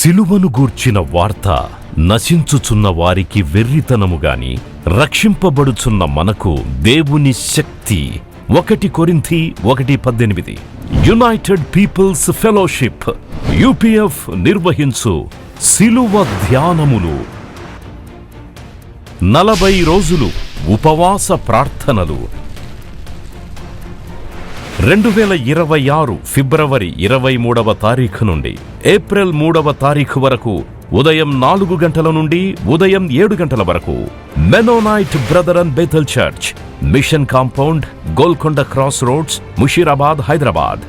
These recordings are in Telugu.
సిలువను గూర్చిన వార్త నశించుచున్న వారికి వెర్రితనము గాని రక్షింపబడుచున్న మనకు దేవుని శక్తి. 1 కొరింథీ 1:18. యునైటెడ్ పీపుల్స్ ఫెలోషిప్ UPF నిర్వహించు సిలువ ధ్యానములు. 40 రోజులు ఉపవాస ప్రార్థనలు. 2026 ఫిబ్రవరి 23వ తారీఖు నుండి ఏప్రిల్ 3వ తారీఖు వరకు ఉదయం 4 గంటల నుండి ఉదయం 7 గంటల వరకు Mennonite brother and Bethel church, mission compound, Golconda cross roads, Musheerabad, Hyderabad.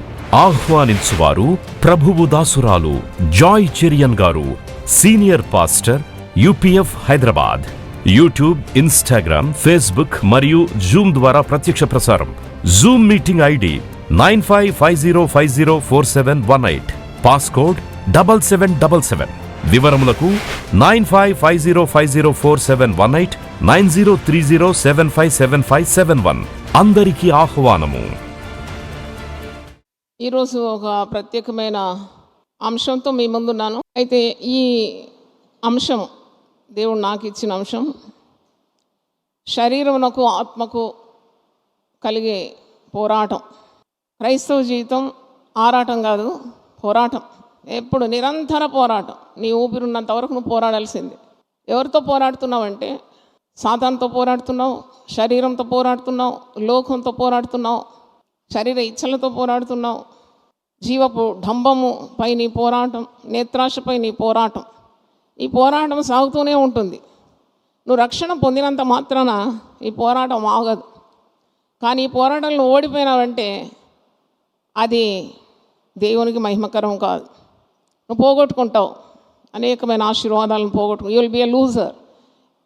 ఆహ్వానించువారు ప్రభువు దాసురాలు జాయ్ చెరియన్ గారు, senior pastor, UPF Hyderabad. YouTube, Instagram, Facebook మరియు జూమ్ ద్వారా ప్రత్యక్ష ప్రసారం. Zoom meeting ID 9550504718, passcode 7777. వివరములకు 9550504718, 9030757571. అందరికీ ఆహ్వానము. ఈరోజు ఒక ప్రత్యేకమైన అంశంతో మీ ముందున్నాను. అయితే ఈ అంశం దేవుడు నాకు ఇచ్చిన అంశం, శరీరమునకు ఆత్మకు కలిగే పోరాటం. క్రైస్తవ జీవితం ఆరాటం కాదు, పోరాటం. ఎప్పుడు నిరంతర పోరాటం. నీ ఊపిరిన్నంత వరకు నువ్వు పోరాడాల్సిందే. ఎవరితో పోరాడుతున్నావంటే సాతానుతో పోరాడుతున్నావు, శరీరంతో పోరాడుతున్నావు, లోకంతో పోరాడుతున్నావు, శరీర ఇచ్చలతో పోరాడుతున్నావు, జీవపు డంబము పై నీ పోరాటం, నేత్రాశపై నీ పోరాటం. ఈ పోరాటం సాగుతూనే ఉంటుంది. నువ్వు రక్షణ పొందినంత మాత్రాన ఈ పోరాటం ఆగదు. కానీ ఈ పోరాటంలో ఓడిపోయినావంటే అది దేవునికి మహిమకరం కాదు. నువ్వు పోగొట్టుకుంటావు, అనేకమైన ఆశీర్వాదాలను పోగొట్టుకు. You will be a loser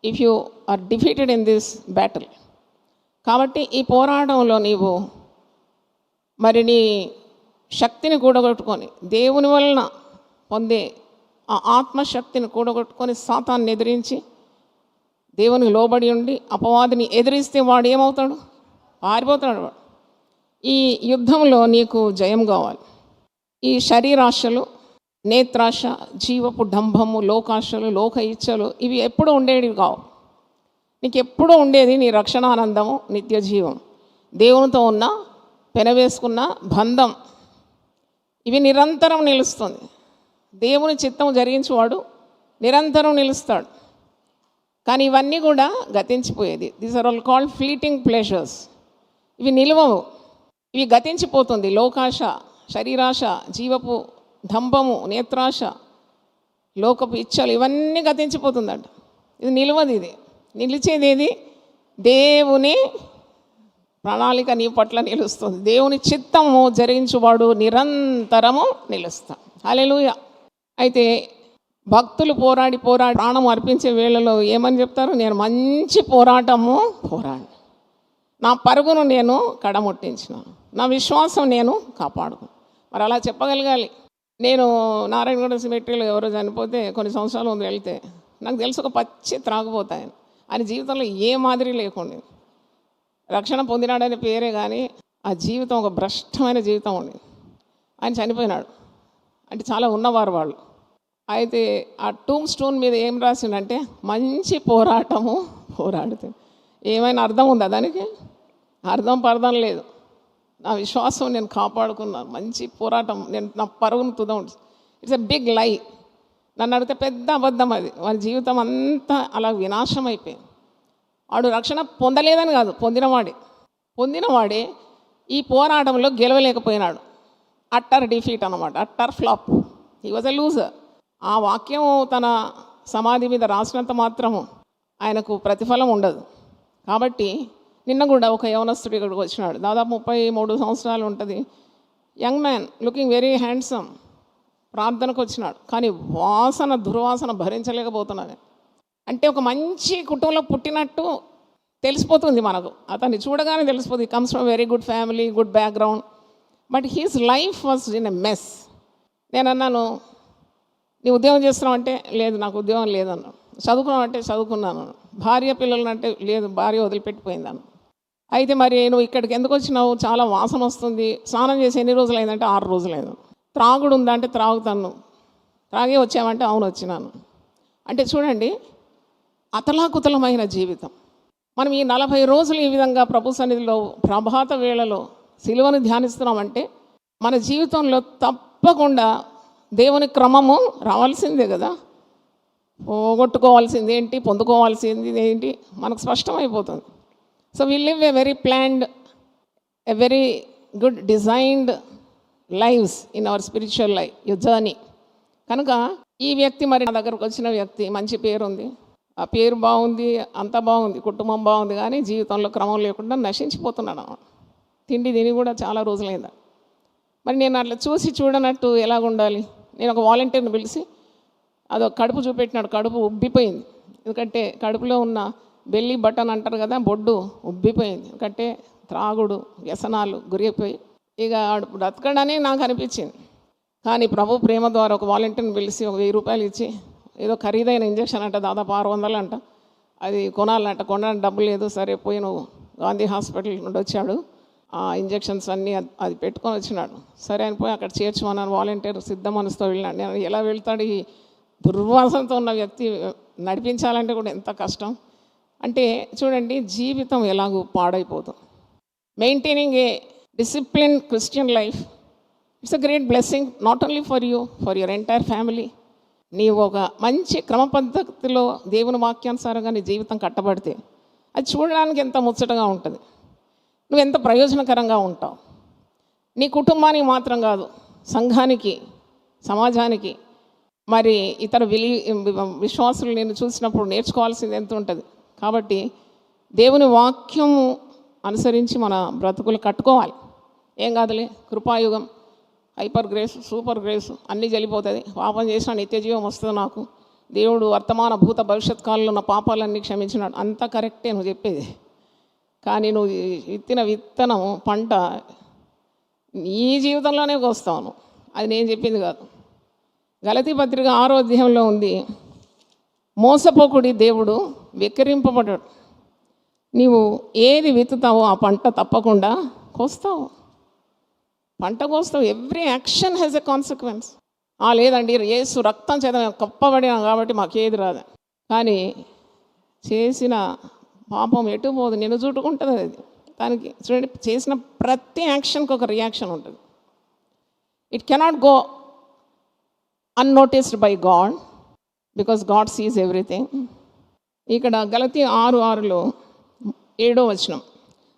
if you are defeated in this battle. కాబట్టి ఈ పోరాటంలో నీవు మరి నీ శక్తిని కూడగొట్టుకొని, దేవుని వలన పొందే ఆ ఆత్మశక్తిని కూడగొట్టుకొని సాతాన్ని ఎదిరించి దేవునికి లోబడి ఉండి అపవాదిని ఎదిరిస్తే వాడు ఏమవుతాడు? పారిపోతాడు వాడు. ఈ యుద్ధంలో నీకు జయం కావాలి. ఈ శరీరాశలు, నేత్రాశ, జీవపు డంబము, లోకాశలు, లోక ఇచ్చలు ఇవి ఎప్పుడూ ఉండేవి కావు. నీకు ఎప్పుడూ ఉండేది నీ రక్షణ ఆనందము, నిత్య జీవం, దేవునితో ఉన్న పెనవేసుకున్న బంధం. ఇవి నిరంతరం నిలుస్తుంది. దేవుని చిత్తం జరిగించేవాడు నిరంతరం నిలుస్తాడు. కానీ ఇవన్నీ కూడా గతించిపోయేది. These are all called fleeting pleasures. ఇవి నిలవవు, ఇవి గతించిపోతుంది. లోకాశ, శరీరాశ, జీవపు డంబము, నేత్రాశ, లోకపు ఇచ్చలు ఇవన్నీ గతించిపోతుందంట. ఇది నిలవదు. ఇది నిలిచేది ఏది? దేవుని ప్రణాళిక నీ పట్ల నిలుస్తుంది. దేవుని చిత్తము జరిగించువాడు నిరంతరము నిలుస్తాడు. హల్లెలూయా. అయితే భక్తులు పోరాడి ప్రాణం అర్పించే వేళలో ఏమని చెప్తారు? నేను మంచి పోరాటము పోరాడి, నా పరుగును నేను కడముట్టించినాను, నా విశ్వాసం నేను కాపాడుకున్నాను. మరి అలా చెప్పగలగాలి. నేను నారాయణగూడ సిమెట్రీలో ఎవరో చనిపోతే కొన్ని సంవత్సరాల ముందు వెళ్తే నాకు తెలుసు ఒక పచ్చి త్రాగిపోతాయని. ఆయన జీవితంలో ఏ మాదిరి లేకుండా రక్షణ పొందినాడనే పేరే కానీ ఆ జీవితం ఒక భ్రష్టమైన జీవితం ఉండేది. ఆయన చనిపోయినాడు. అంటే చాలా ఉన్నవారు వాళ్ళు. అయితే ఆ టూమ్ స్టోన్ మీద ఏం రాసిందంటే మంచి పోరాటము పోరాడుతుంది. ఏమైనా అర్థం ఉందా దానికి? అర్థం లేదు. నా విశ్వాసం నేను కాపాడుకున్నాను, మంచి పోరాటం, నేను నా పరుగును తుదం. ఇట్స్ ఎ బిగ్ లై. నన్ను అడిగితే పెద్ద అబద్ధం అది. వాడి జీవితం అంతా అలా వినాశం అయిపోయింది. వాడు రక్షణ పొందలేదని కాదు, పొందినవాడే ఈ పోరాటంలో గెలవలేకపోయినాడు. అట్టర్ డిఫీట్ అన్నమాట, utter flop. He was a loser. ఆ వాక్యం తన సమాధి మీద రాసినంత మాత్రము ఆయనకు ప్రతిఫలం ఉండదు. కాబట్టి నిన్న కూడా ఒక యవనస్తుడు ఇక్కడికి వచ్చినాడు. దాదాపు 33 సంవత్సరాలు ఉంటుంది. Young man, looking very handsome. ప్రార్థనకు వచ్చినాడు. కానీ దుర్వాసన భరించలేకపోతున్నాను. అంటే ఒక మంచి కుటుంబంలో పుట్టినట్టు తెలిసిపోతుంది మనకు. అతన్ని చూడగానే తెలిసిపోతుంది. Comes from very good family, good background. But he's life was in a mess. నేను అన్నాను, నీ ఉద్యోగం చేస్తున్నావు అంటే లేదు, నాకు ఉద్యోగం లేదన్నాను. చదువుకున్నావు అంటే చదువుకున్నాను. భార్య పిల్లలు అంటే లేదు, భార్య వదిలిపెట్టిపోయిందను. అయితే మరి నువ్వు ఇక్కడికి ఎందుకు వచ్చినావు? చాలా వాసన వస్తుంది. స్నానం చేసి ఎన్ని రోజులైందంటే 6 రోజులైంది. త్రాగుడు ఉందా అంటే త్రాగుతాను. తాగే వచ్చామంటే అవును వచ్చినాను. అంటే చూడండి, అతలాకుతలమైన జీవితం. మనం ఈ 40 రోజులు ఈ విధంగా ప్రభు సన్నిధిలో ప్రభాత వేళలో సిలువను ధ్యానిస్తున్నామంటే మన జీవితంలో తప్పకుండా దేవుని క్రమము రావాల్సిందే కదా. పోగొట్టుకోవాల్సింది ఏంటి, పొందుకోవాల్సింది ఏంటి మనకు స్పష్టమైపోతుంది. So we live a very planned, a very good designed lives in our spiritual life journey. కనుక ఈ వ్యక్తి మరి నా దగ్గరకు వచ్చిన వ్యక్తి మంచి పేరు ఉంది, ఆ పేరు బాగుంది, అంత బాగుంది, కుటుంబం బాగుంది, కానీ జీవితంలో క్రమం లేకుండా నశించిపోతున్నాడు. తిండి తిని కూడా చాలా రోజులైందా. మరి నేను అట్లా చూసి చూడనట్టు ఎలాగ ఉండాలి? నేను ఒక వాలంటీర్ని పిలిచి అదొక కడుపు చూపెట్టినాడు. కడుపు ఉబ్బిపోయింది, ఎందుకంటే కడుపులో ఉన్న బెల్లి బటన్ అంటారు కదా, బొడ్డు ఉబ్బిపోయింది. ఎందుకంటే త్రాగుడు వ్యసనాలు గురైపోయి ఇక బ్రతకడని నాకు అనిపించింది. కానీ ప్రభు ప్రేమ ద్వారా ఒక వాలంటీర్ని పిలిచి ఒక 1000 రూపాయలు ఇచ్చి, ఏదో ఖరీదైన ఇంజక్షన్ అంట, దాదాపు 600 అంట, అది కొనాలంట. కొనడానికి డబ్బు లేదు. సరే పోయి నువ్వు గాంధీ హాస్పిటల్ నుండి వచ్చాడు, ఆ ఇంజక్షన్స్ అన్నీ అది పెట్టుకొని వచ్చినాడు. సరే అని పోయి అక్కడ చేర్చుమన్నాను. వాలంటీర్ సిద్ధ మనసుతో వెళ్ళినాడు. నేను ఎలా వెళ్తాడు ఈ దుర్వాసనతో ఉన్న వ్యక్తి, నడిపించాలంటే కూడా ఎంత కష్టం. అంటే చూడండి, జీవితం ఎలాగూ పాడైపోతుంది. Maintaining A discipline Christian life, it's a great blessing, not only for you, for your entire family. నీవు ఒక మంచి క్రమ పద్ధతిలో దేవుని వాక్యానుసారంగా నీ జీవితం కట్టబడితే అది చూడడానికి ఎంత ముచ్చటగా ఉంటుంది, నువ్వు ఎంత ప్రయోజనకరంగా ఉంటావు. నీ కుటుంబానికి మాత్రం కాదు, సంఘానికి, సమాజానికి, మరి ఇతర విశ్వాసులు నేను చూసినప్పుడు నేర్చుకోవాల్సింది ఎంత ఉంటుంది. కాబట్టి దేవుని వాక్యము అనుసరించి మన బ్రతుకులు కట్టుకోవాలి. ఏం కాదులే, కృపాయుగం, హైపర్ గ్రేస్, సూపర్ గ్రేస్ అన్నీ జరిగిపోతుంది. పాపం చేసిన నిత్యజీవం వస్తుంది నాకు, దేవుడు వర్తమాన భూత భవిష్యత్ కాలంలో ఉన్న పాపాలన్నీ క్షమించినాడు. అంతా కరెక్టే నువ్వు చెప్పేది. కానీ నువ్వు విత్తిన విత్తనం పంట నీ జీవితంలోనే కోస్తావు. అది నేను చెప్పింది కాదు. గలతీ పత్రిక 6వ అధ్యాయంలో ఉంది, మోసపోకుడి దేవుడు వెక్కిరింపబడ్డాడు. నీవు ఏది విత్తుతావో ఆ పంట తప్పకుండా కోస్తావు. పంట కోస్తావు. Every action has a consequence. లేదండి యేసు రక్తం చేత మేము కప్పబడినాం కాబట్టి మాకేది రాదు. కానీ చేసిన పాపం ఎటు పోదు, నిన్ను చుట్టుకుంటుంది. అది దానికి చూడండి, చేసిన ప్రతి యాక్షన్కి ఒక రియాక్షన్ ఉంటుంది. It cannot go unnoticed by God, because God seize everything. ఇక్కడ గలతీ 6:6లో 7వ వచనం,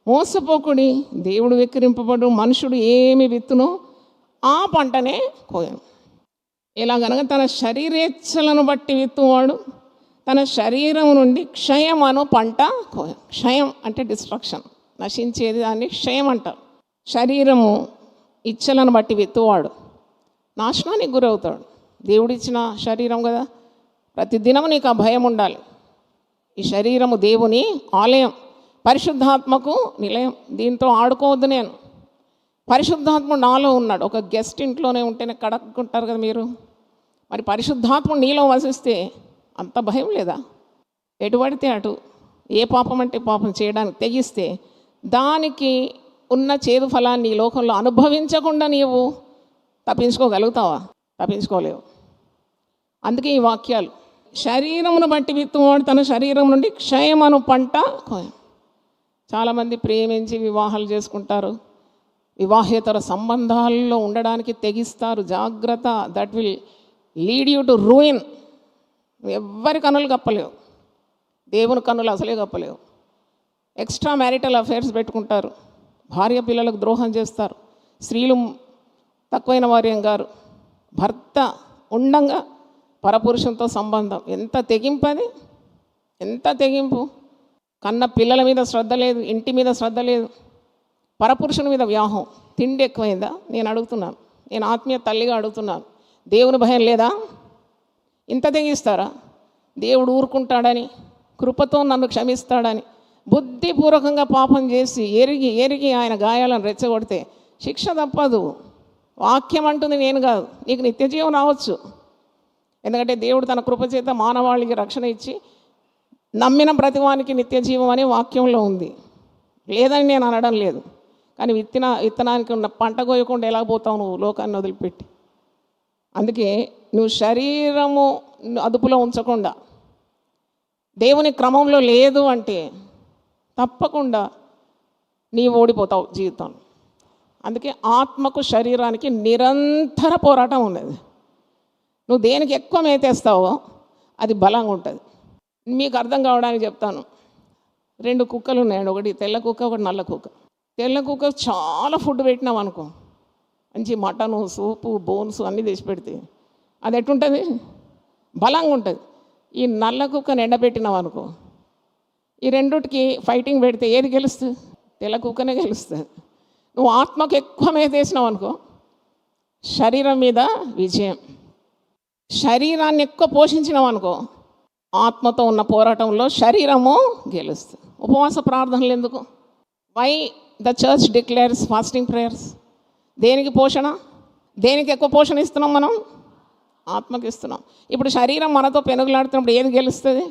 మోసపోకుడి దేవుడు వెక్కిరింపబడు, మనుషుడు ఏమి విత్తునో ఆ పంటనే కోయను. ఎలాగనగా తన శరీరేచ్ఛలను బట్టి విత్తువాడు తన శరీరం నుండి క్షయం అను పంట కోయను. క్షయం అంటే డిస్ట్రక్షన్, నశించేది, దాన్ని క్షయం అంటారు. శరీరము ఇచ్చలను బట్టి విత్తువాడు నాశనానికి గురవుతాడు. దేవుడిచ్చిన శరీరం కదా, ప్రతిదినము నీకు ఆ భయం ఉండాలి. ఈ శరీరము దేవుని ఆలయం, పరిశుద్ధాత్మకు నిలయం. దీంతో ఆడుకోవద్దు. నేను పరిశుద్ధాత్ముడు నాలో ఉన్నాడు. ఒక గెస్ట్ ఇంట్లోనే ఉంటేనే కడక్కుంటారు కదా మీరు, మరి పరిశుద్ధాత్ముడు నీలో వసిస్తే అంత భయం లేదా? ఎటు పడితే అటు, ఏ పాపం అంటే పాపం చేయడానికి తెగిస్తే దానికి ఉన్న చేదు ఫలాన్ని ఈ లోకంలో అనుభవించకుండా నీవు తప్పించుకోగలుగుతావా? తప్పించుకోలేవు. అందుకే ఈ వాక్యాలు, శరీరమును బట్టి విత్తువాడు తన శరీరం నుండి క్షయమను పంట కోయను. చాలామంది ప్రేమించి వివాహాలు చేసుకుంటారు, వివాహేతర సంబంధాల్లో ఉండడానికి తెగిస్తారు. జాగ్రత్త, that will lead you to ruin. ఎవ్వరి కన్నులు కప్పలేవు, దేవుని కన్నులు అసలే కప్పలేవు. ఎక్స్ట్రా మ్యారిటల్ అఫైర్స్ పెట్టుకుంటారు, భార్య పిల్లలకు ద్రోహం చేస్తారు. స్త్రీలు తక్కువైన వారేం గారు, భర్త ఉండంగా పరపురుషంతో సంబంధం. ఎంత తెగింపు అది, ఎంత తెగింపు! కన్న పిల్లల మీద శ్రద్ధ లేదు, ఇంటి మీద శ్రద్ధ లేదు, పరపురుషుని మీద వ్యాహం. తిండి ఎక్కువైందా? నేను అడుగుతున్నాను, నేను ఆత్మీయ తల్లిగా అడుగుతున్నాను. దేవుని భయం లేదా? ఇంత తెగిస్తారా? దేవుడు ఊరుకుంటాడని, కృపతో నన్ను క్షమిస్తాడని బుద్ధిపూర్వకంగా పాపం చేసి ఎరిగి ఆయన గాయాలను రెచ్చగొడితే శిక్ష తప్పదు. వాక్యం అంటుంది, నేను కాదు. నీకు నిత్యజీవం రావచ్చు, ఎందుకంటే దేవుడు తన కృపచేత మానవాళికి రక్షణ ఇచ్చి నమ్మిన ప్రతివానికి నిత్యజీవం అనే వాక్యంలో ఉంది. లేదని నేను అనడం లేదు. కానీ విత్తనానికి ఉన్న పంట కోయకుండా ఎలా పోతావు నువ్వు లోకాన్ని వదిలిపెట్టి? అందుకే నువ్వు శరీరము అదుపులో ఉంచకుండా దేవుని క్రమంలో లేదు అంటే తప్పకుండా నీవు ఓడిపోతావు జీవితంలో. అందుకే ఆత్మకు శరీరానికి నిరంతర పోరాటం ఉన్నది. నువ్వు దేనికి ఎక్కువ మేతేస్తావో అది బలంగా ఉంటుంది. మీకు అర్థం కావడానికి చెప్తాను. 2 కుక్కలు ఉన్నాయండి, ఒకటి తెల్ల కుక్క, ఒకటి నల్ల కుక్క. తెల్ల కుక్క చాలా ఫుడ్ పెట్టినాం అనుకో, మంచి మటను, సూపు, బోన్స్ అన్నీ తెచ్చి పెడితే అది ఎట్టుంటుంది, బలంగా ఉంటుంది. ఈ నల్ల కుక్కను ఎండబెట్టినాం అనుకో, ఈ రెండుటికి ఫైటింగ్ పెడితే ఏది గెలుస్తుంది? తెల్ల కుక్కనే గెలుస్తుంది. నువ్వు ఆత్మకు ఎక్కువ మేతేసినావు అనుకో, శరీరం మీద విజయం. శరీరాన్ని ఎక్కువ పోషించినావు అనుకో, ఆత్మతో ఉన్న పోరాటంలో శరీరము గెలుస్తుంది. ఉపవాస ప్రార్థనలు ఎందుకు? Why the church declares fasting prayers? దేనికి పోషణ? దేనికి ఎక్కువ పోషణ ఇస్తున్నాం మనం? ఆత్మకి ఇస్తున్నాం. ఇప్పుడు శరీరం మనతో పెనుగులాడుతున్నప్పుడు ఏది గెలుస్తుంది?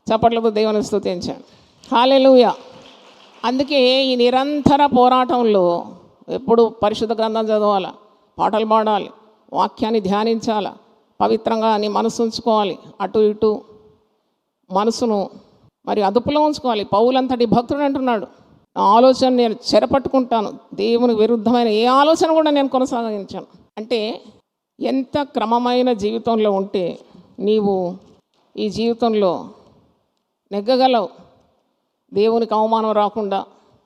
చప్పట్లతో దేవుని స్తుతించండి. హల్లెలూయా. అందుకే ఈ నిరంతర పోరాటంలో ఎప్పుడు పరిశుద్ధ గ్రంథం చదవాలి, పాటలు పాడాలి, వాక్యాన్ని ధ్యానించాలి, పవిత్రంగా నీ మనసు ఉంచుకోవాలి, అటు ఇటు మనసును మరి అదుపులో ఉంచుకోవాలి. పౌలంతటి భక్తుడు అంటున్నాడు, నా ఆలోచన నేను చెరపట్టుకుంటాను, దేవునికి విరుద్ధమైన ఏ ఆలోచన కూడా నేను కొనసాగించాను. అంటే ఎంత క్రమమైన జీవితంలో ఉంటే నీవు ఈ జీవితంలో నెగ్గగలవు. దేవునికి అవమానం రాకుండా,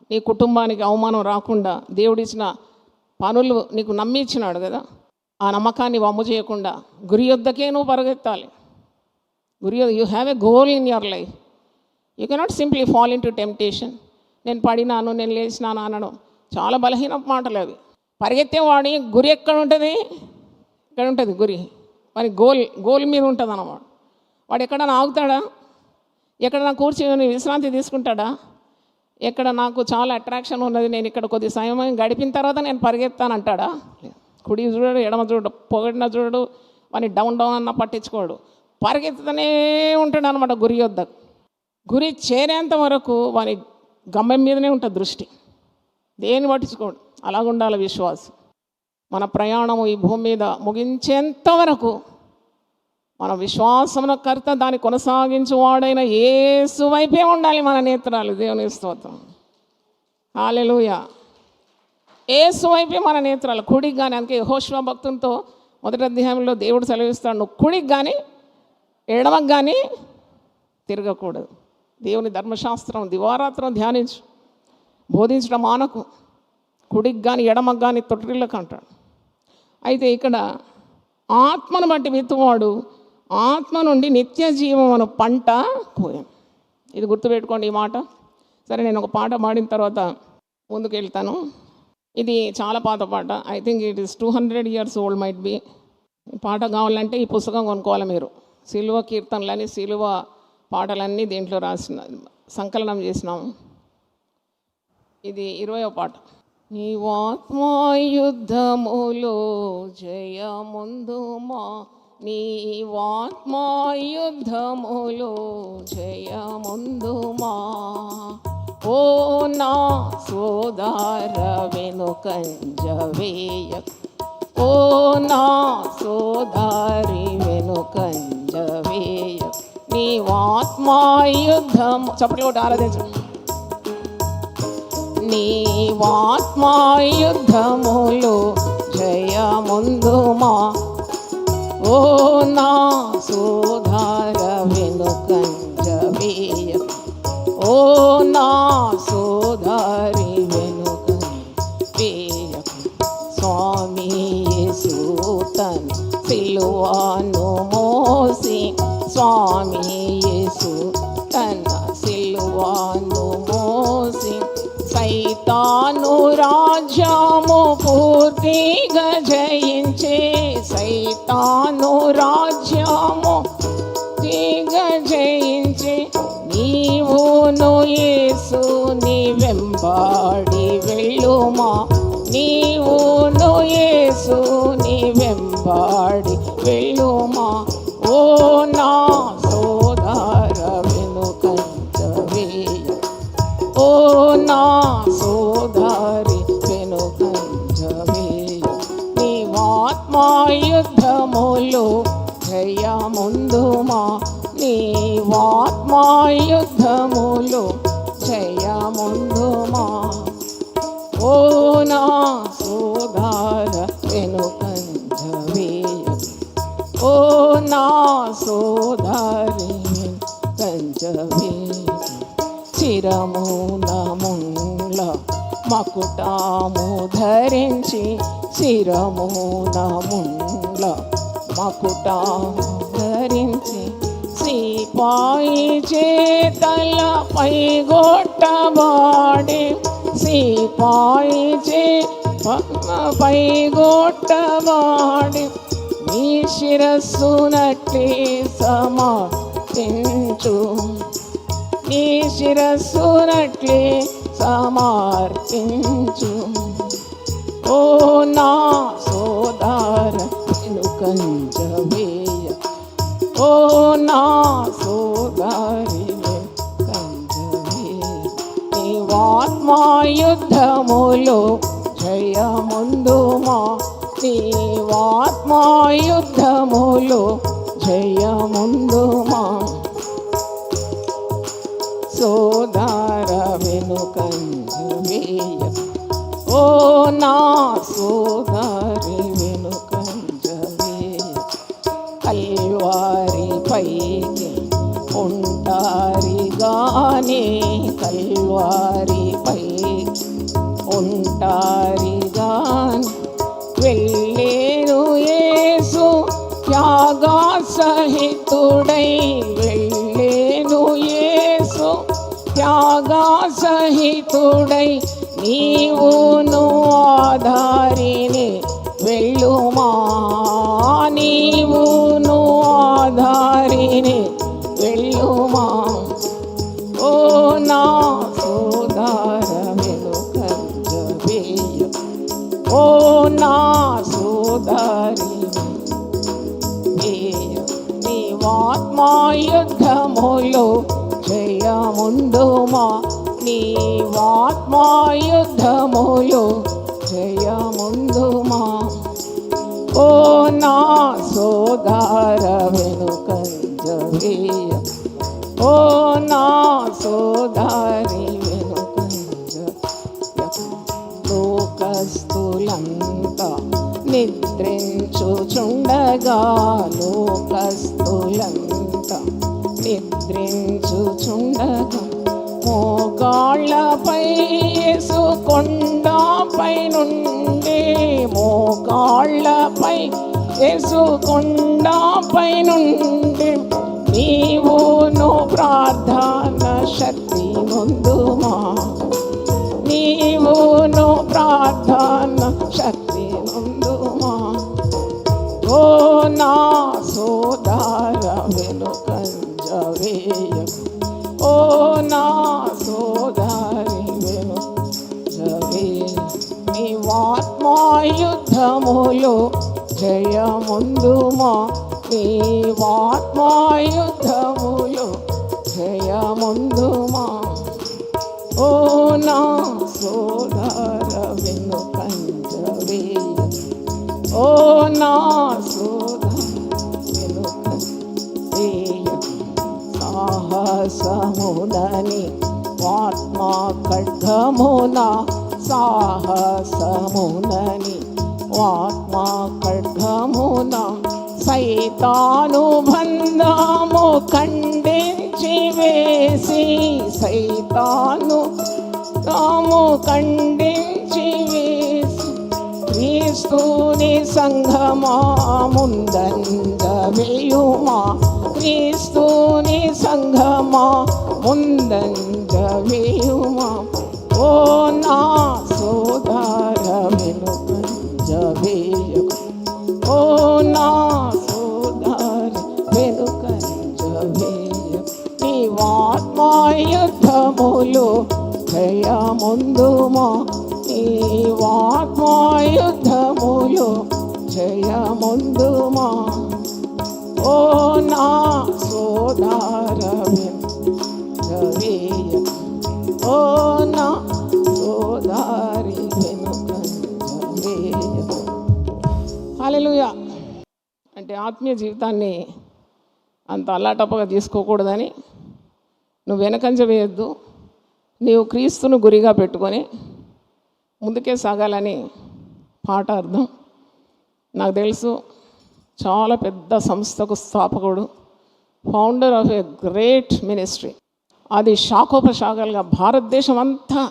నీ కుటుంబానికి అవమానం రాకుండా, దేవుడిచ్చిన పనులు నీకు నమ్మించినాడు కదా, ఆ నమ్మకాన్ని వమ్ము చేయకుండా గురి యొద్దకే నువ్వు పరిగెత్తాలి. You have a goal in your life. You cannot simply fall in to temptation. నేను పడినాను, నేను లేచినాను అనడం చాలా బలహీన మాటలు అవి. పరిగెత్తేవాడి గురి ఎక్కడ ఉంటుంది? ఇక్కడ ఉంటుంది గురి. మరి గోల్ మీద ఉంటుంది అన్నమాట. వాడు ఎక్కడన్నా ఆగుతాడా? ఎక్కడన్నా కూర్చొని విశ్రాంతి తీసుకుంటాడా? ఎక్కడ నాకు చాలా అట్రాక్షన్ ఉన్నది, నేను ఇక్కడ కొద్ది సమయం గడిపిన తర్వాత నేను పరిగెత్తానంటాడా? కుడి చూడడు, ఎడమ చూడడు, పొగడిన చూడడు, వాని డౌన్ అన్న పట్టించుకోడు, పరిగెత్తుతూనే ఉంటాడు అనమాట గురి వద్ద. గురి చేరేంత వరకు వాని గమ్యం మీదనే ఉంటుంది దృష్టి, దేన్ని పట్టించుకోడు. అలాగుండాలి విశ్వాసం. మన ప్రయాణము ఈ భూమి మీద ముగించేంత వరకు మన విశ్వాసమున కర్త, దాన్ని కొనసాగించువాడైన యేసు వైపే ఉండాలి మన నేత్రాలు. దేవుని స్తోత్రం. హల్లెలూయా. యేసు వైపే మన నేత్రాలు. కుడికి కానీ, అందుకే యెహోషువ భక్తునితో 1వ అధ్యాయంలో దేవుడు సెలవిస్తాడు, నువ్వు కుడికి కానీ ఎడమకు కానీ తిరగకూడదు. దేవుని ధర్మశాస్త్రం దివారాత్రం ధ్యానించు, బోధించడం మానకు. కుడికి కానీ ఎడమకు కానీ తొట్టిళ్ళకు అంటాడు. అయితే ఇక్కడ ఆత్మను బట్టి విత్తువాడు ఆత్మ నుండి నిత్య జీవం అను పంట కోయం. ఇది గుర్తుపెట్టుకోండి ఈ మాట. సరే, నేను ఒక పాట పాడిన తర్వాత ముందుకు వెళ్తాను. ఇది చాలా పాత పాట. I think it is 200 years old might be. ఈ పాట కావాలంటే ఈ పుస్తకం కొనుక్కోవాలి మీరు. సిలువ కీర్తనలని, సిలువ పాటలన్నీ దీంట్లో రాసిన సంకలనం చేసినాము. ఇది 20వ పాట. నీవాత్మాయుద్ధములో జయముందుమా, నీవాత్మాయుద్ధములో జయముందుమా, ఓ నా సోదర వెనుకంజవేయ, ఓ నా సోదరి వెనుకంజవేయ, నీవాత్మాయుద్ధము. చప్పట్లు కొట్టి ఆరాధించు. నీవాత్మాయుద్ధములో జయముందుమా, ఓ నా సోదర వెనుకంజవేయ, ఓ నా సోదరి వెనుకంజవేయ. స్వామి యేసు తన సిలువను మోసి, స్వామి యేసు తన సిలువను మోసి, సైతాను రాజ్యము పూర్తిగా జయించే, సైతాను రాజ్యము పూర్తిగా జయించే, నీవును యేసుని వెంబాడి వెళ్ళుమా, నీవును యేసుని వెంబాడి వెళ్ళుమా, ఓ నా సోదర వెనుకంజవేయ, ఓ నా సోదరి వెనుకంజవేయ. నీవాత్మాయుద్ధములో జయముందుమా నీవాత్మాయుద్ధములు జయముందుమా. ఓ నా సోదర వెనుకంజ వేయ, ఓ నా సోదరి వెనుకంజ వేయ. శిరమున ముండ్ల మకుటము ధరించి, శిరమున ముండ్ల మకుటము ధరించి, సిపాయి చేతల పైగొట్టబాడి, సిపాయి పైగొట్టబాడి, నీ శిరస్సునట్టి సమర్పించు, నీ శిరస్సునట్లే సమర్పించు. ఓ నా సోదర వెనుకంజ వేయ, ఓ నా సోదరి వెనుకంజ వేయ. నీవాత్మాయుద్ధములో జయముందుమా నీవాత్మాయుద్ధములో జయముందుమా. సోదర వెనుకంజ వేయ, ఓ నా సోదరి వెనుకంజ వేయ. కల్వారి పైకి ఉంటారిగానే, కల్వారి పైకి ఉంటారిగానే, వెళ్ళేను యేసు త్యాగా సహితుడై, వెళ్ళేను యేసు త్యాగా సహితుడై. నీవును ఆధారిని వెళ్ళుమా, నీవును ఆధారిని వెళ్ళుమా. ఓ నా సోదర వెనుకంజ వేయ, ఓ నా సోదరి వేయ. నీవాత్మాయుద్ధములో జయముందుమా నీవాత్మాయుద్ధములో జయముందుమా. ఓ నా సోదర వెనుకంజ వేయ, ఓ నా సోదరి వెనుకంజ. లోకస్తులంతా నిద్రించుచుండగా, లోకస్తులంతా నిద్రించుచుండగా, మోకాళ్ళపై యేసు కొండపై నుండి, మోకాళ్ళపై యేసు కొండపై నుండి, నీవును ప్రార్థన శక్తి నొందుమా, నీవును ప్రార్థన శక్తి నొందుమా. ఓ నా సోదర వెనుకంజ వేయ, ఓ నా సోదరి వెనుకంజ వేయ. నీవాత్మాయుద్ధములో జయముందుమా నీవాత్మాయుద్ధములో జయముందుమా. ఓ నా సోదర వెనుకంజ వేయ, ఓ నా సోదర వెనుకంజ వేయ. సాహసమునని ఆత్మా ఖడ్గమున, సాహసమునని ఆత్మా ఖడ్గమున, సైతాను బంధము ఖండించి వేసి, సైతాను తాము ఖండించి వేసి, క్రీస్తుని సంఘమా ముందంజ వేయుమా, క్రీస్తుని సంఘమా ముందంజ వేయుమా. ఓ నా సోదర వెనుకంజ వేయ, ఓ నా సోదరి వెనుకంజ వేయ. నీవాత్మాయుద్ధములో జయముందుమా నీవాత్మాయుద్ధములో జయముందుమా. ఓ నా సోదర వెనుకంజ వేయ, ఓ నా సోదరి వెనుకంజ వేయ. హల్లెలూయా. అంటే ఆత్మీయ జీవితాన్ని అంత అల్లాటప్పగా తీసుకోకూడదని, నువ్వు వెనకంజ వేయద్దు, నీవు క్రీస్తును గురిగా పెట్టుకొని ముందుకే సాగాలని పాట అర్థం. నాకు తెలుసు, చాలా పెద్ద సంస్థకు స్థాపకుడు, founder of a great ministry. అది శాఖోపశాఖలుగా భారతదేశం అంతా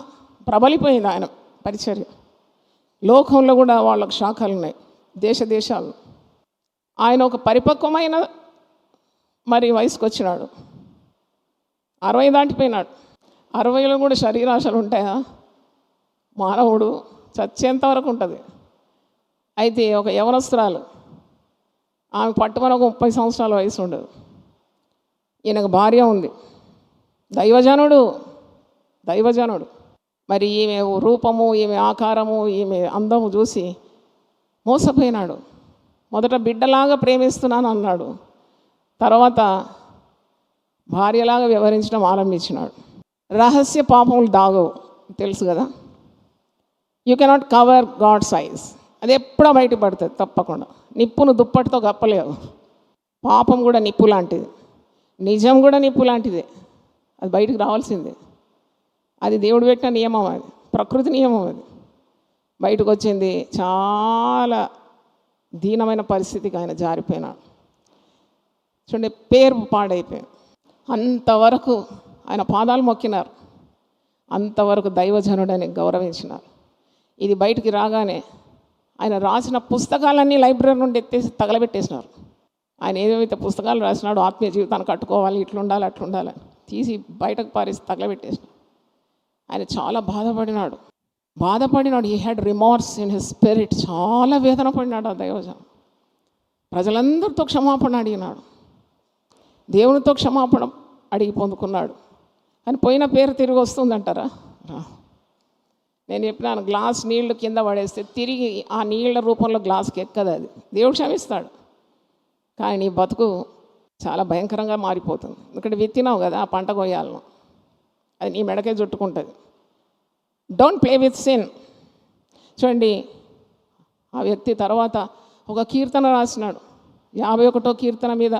ప్రబలిపోయింది ఆయన పరిచర్య. లోకంలో కూడా వాళ్ళకు శాఖలు ఉన్నాయి, దేశాలు. ఆయన ఒక పరిపక్వమైన వయసుకు వచ్చినాడు, 60 దాటిపోయినాడు. 60లో కూడా శరీరాశలు ఉంటాయా? మానవుడు చచ్చేంత వరకు ఉంటుంది. అయితే ఒక యవనస్తురాలు, ఆమె పట్టుమని ఒక 30 సంవత్సరాల వయసు ఉండదు. ఈయనకు భార్య ఉంది, దైవజనుడు. మరి ఈమె రూపము, ఈమె ఆకారము, ఈమె అందము చూసి మోసపోయినాడు. మొదట బిడ్డలాగా ప్రేమిస్తున్నాను అన్నాడు, తర్వాత భార్యలాగా వ్యవహరించడం ఆరంభించినాడు. రహస్య పాపములు దాగవు, తెలుసు కదా. You cannot cover God's eyes. అది ఎప్పుడో బయటపడుతుంది తప్పకుండా. నిప్పును దుప్పటితో కప్పలేవు. పాపం కూడా నిప్పు లాంటిది, నిజం కూడా నిప్పు లాంటిదే. అది బయటకు రావాల్సిందే. అది దేవుడు పెట్టిన నియమం, అది ప్రకృతి నియమం. అది బయటకు వచ్చింది. చాలా దీనమైన పరిస్థితికి ఆయన జారిపోయినాడు. చూడండి, పేరు పాడైపోయింది. అంతవరకు ఆయన పాదాలు మొక్కినారు, అంతవరకు దైవజనుడని గౌరవించినారు. ఇది బయటికి రాగానే ఆయన రాసిన పుస్తకాలన్నీ లైబ్రరీ నుండి ఎత్తేసి తగలబెట్టేసినారు. ఆయన ఏదైతే పుస్తకాలు రాసినాడో, ఆత్మీయ జీవితాన్ని కట్టుకోవాలి, ఇట్లుండాలి అట్లుండాలని, తీసి బయటకు పారేసి తగలబెట్టేసినాడు. ఆయన చాలా బాధపడినాడు. He had remorse in his spirit. చాలా వేదన పడినాడు ఆ దైవజనం. ప్రజలందరితో క్షమాపణ అడిగినాడు, దేవునితో క్షమాపణ అడిగి పొందుకున్నాడు. కానీ పోయిన పేరు తిరిగి వస్తుందంటారా? నేను చెప్పినాను, గ్లాస్ నీళ్లు కింద పడేస్తే తిరిగి ఆ నీళ్ల రూపంలో గ్లాస్కి ఎక్కదు. అది దేవుడు క్షమిస్తాడు, కానీ నీ బతుకు చాలా భయంకరంగా మారిపోతుంది. ఎందుకంటే విత్తినావు కదా, ఆ పంట కొయ్యాలను, అది నీ మెడకే చుట్టుకుంటుంది. Don't play with sin. చూడండి, ఆ వ్యక్తి తర్వాత ఒక కీర్తన రాసినాడు, 51వ కీర్తన మీద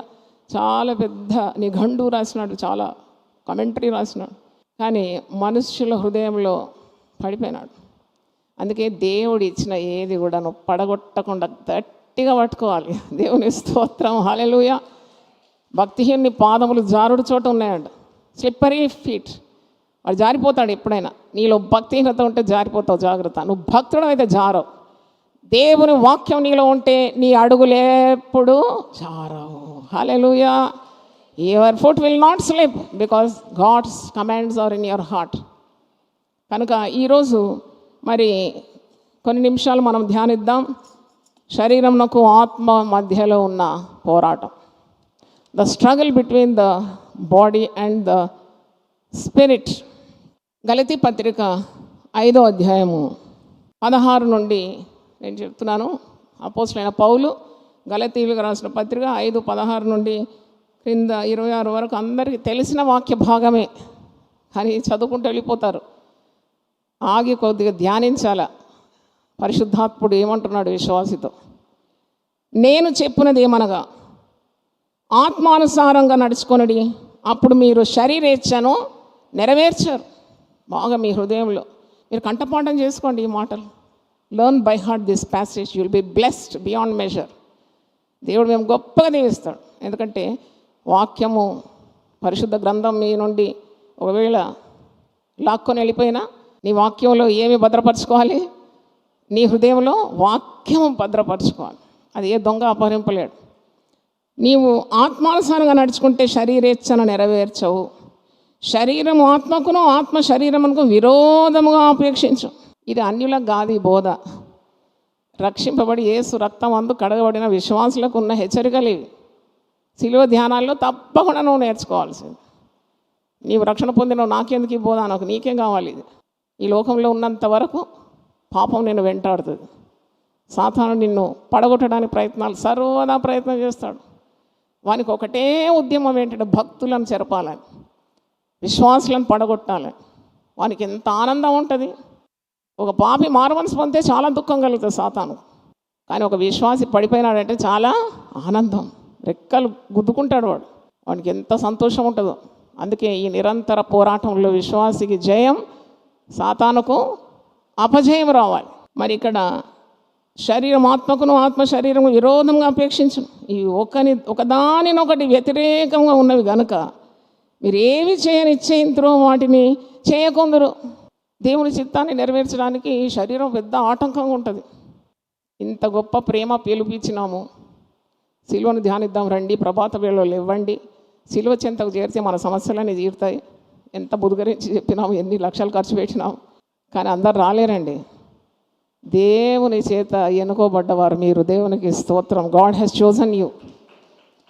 చాలా పెద్ద నిఘండు రాసినాడు, చాలా కమెంటరీ రాసినాడు. కానీ మనుష్యుల హృదయంలో పడిపోయినాడు. అందుకే దేవుడు ఇచ్చిన ఏది కూడా నువ్వు పడగొట్టకుండా గట్టిగా పట్టుకోవాలి. దేవుని స్తోత్రం, హల్లెలూయా. భక్తిహీనుని పాదములు జారుడు చోట ఉన్నాయంట, స్లిప్పరీ ఫీట్. వాడు జారిపోతాడు ఎప్పుడైనా. నీలో భక్తిహీనత ఉంటే జారిపోతావు, జాగ్రత్త. నువ్వు భక్తుడు అయితే జారవు. దేవుని వాక్యం నీలో ఉంటే నీ అడుగులేప్పుడు జారవు. హల్లెలూయా. Your foot will not slip because God's commands are in your heart. కనుక ఈరోజు కొన్ని నిమిషాలు మనం ధ్యానిద్దాం. శరీరంకు ఆత్మ మధ్యలో ఉన్న పోరాటం, the struggle between the body and the spirit. గలతీ పత్రిక 5వ అధ్యాయము 16 నుండి నేను చెప్తున్నాను. అపోస్తలుడైన పౌలు గలతీయులకు రాసిన పత్రిక 5:16 నుండి క్రింద 26 వరకు అందరికీ తెలిసిన వాక్య భాగమే, కానీ చదువుకుంటూ వెళ్ళిపోతారు. ఆగి కొద్దిగా ధ్యానించాల. పరిశుద్ధాత్ముడు ఏమంటున్నాడు విశ్వాసితో? నేను చెప్పినది ఏమనగా, ఆత్మానుసారంగా నడుచుకొనుడి, అప్పుడు మీరు శరీరేచ్ఛను నెరవేర్చారు. బాగా మీ హృదయంలో మీరు కంఠపాఠం చేసుకోండి ఈ మాటలు. Learn by heart this passage, you will be blessed beyond measure. దేవుడు మేము గొప్పగా దీవిస్తాడు. ఎందుకంటే వాక్యము, పరిశుద్ధ గ్రంథం మీ నుండి ఒకవేళ లాక్కొని వెళ్ళిపోయినా, నీ వాక్యంలో ఏమి భద్రపరచుకోవాలి? నీ హృదయంలో వాక్యం భద్రపరచుకోవాలి. అది ఏ దొంగ అపహరింపలేడు. నీవు ఆత్మానుసారంగా నడుచుకుంటే శరీరేచ్ఛను నెరవేర్చవు. శరీరము ఆత్మకును, ఆత్మ శరీరమునకు విరోధముగా అపేక్షించు. ఇది అన్యులకు కాదు ఈ బోధ. రక్షింపబడి యేసు రక్తం అందు కడగబడిన విశ్వాసులకు ఉన్న హెచ్చరికలు ఇవి. శిలువ ధ్యానాల్లో తప్పకుండా నువ్వు నేర్చుకోవాల్సింది. నీవు రక్షణ పొందినవు, నాకెందుకు ఈ బోధ? నాకు నీకేం కావాలి? ఇది ఈ లోకంలో ఉన్నంత వరకు పాపం నిన్ను వెంటాడుతుంది. సాతాను నిన్ను పడగొట్టడానికి సర్వదా ప్రయత్నం చేస్తాడు. వానికి ఒకటే ఉద్యమం ఏంటంటే భక్తులను చెరపాలని, విశ్వాసులను పడగొట్టాలి. వానికి ఎంత ఆనందం ఉంటుంది. ఒక పాపి మారుమనసు పొందితే చాలా దుఃఖం కలుగుతుంది సాతాను, కానీ ఒక విశ్వాసి పడిపోయినాడంటే చాలా ఆనందం. రెక్కలు గుద్దుకుంటాడు వాడు. వానికి ఎంత సంతోషం ఉంటుందో. అందుకే ఈ నిరంతర పోరాటంలో విశ్వాసికి జయం, సాతానుకు అపజయం రావాలి. మరి ఇక్కడ శరీరం ఆత్మకును, ఆత్మ శరీరము విరోధంగా అపేక్షించను. ఇవి ఒకదానినొకటి వ్యతిరేకంగా ఉన్నవి గనుక మీరు ఏవి చేయనిశ్చయింతురో వాటిని చేయకుందరు. దేవుని చిత్తాన్ని నెరవేర్చడానికి ఈ శరీరం పెద్ద ఆటంకంగా ఉంటుంది. ఇంత గొప్ప ప్రేమ పిలిపించినాము. సిలువను ధ్యానిద్దాం రండి, ప్రభాత వేళలో ఇవ్వండి, సిలువ చెంతకు చేరితే మన సమస్యలన్నీ తీరుతాయి. ఎంత బుధగరించి చెప్పినాము, ఎన్ని లక్షలు ఖర్చు పెట్టినాము, కానీ అందరు రాలేరండి. దేవుని చేత ఎన్నుకోబడ్డవారు మీరు. దేవునికి స్తోత్రం. God has chosen you.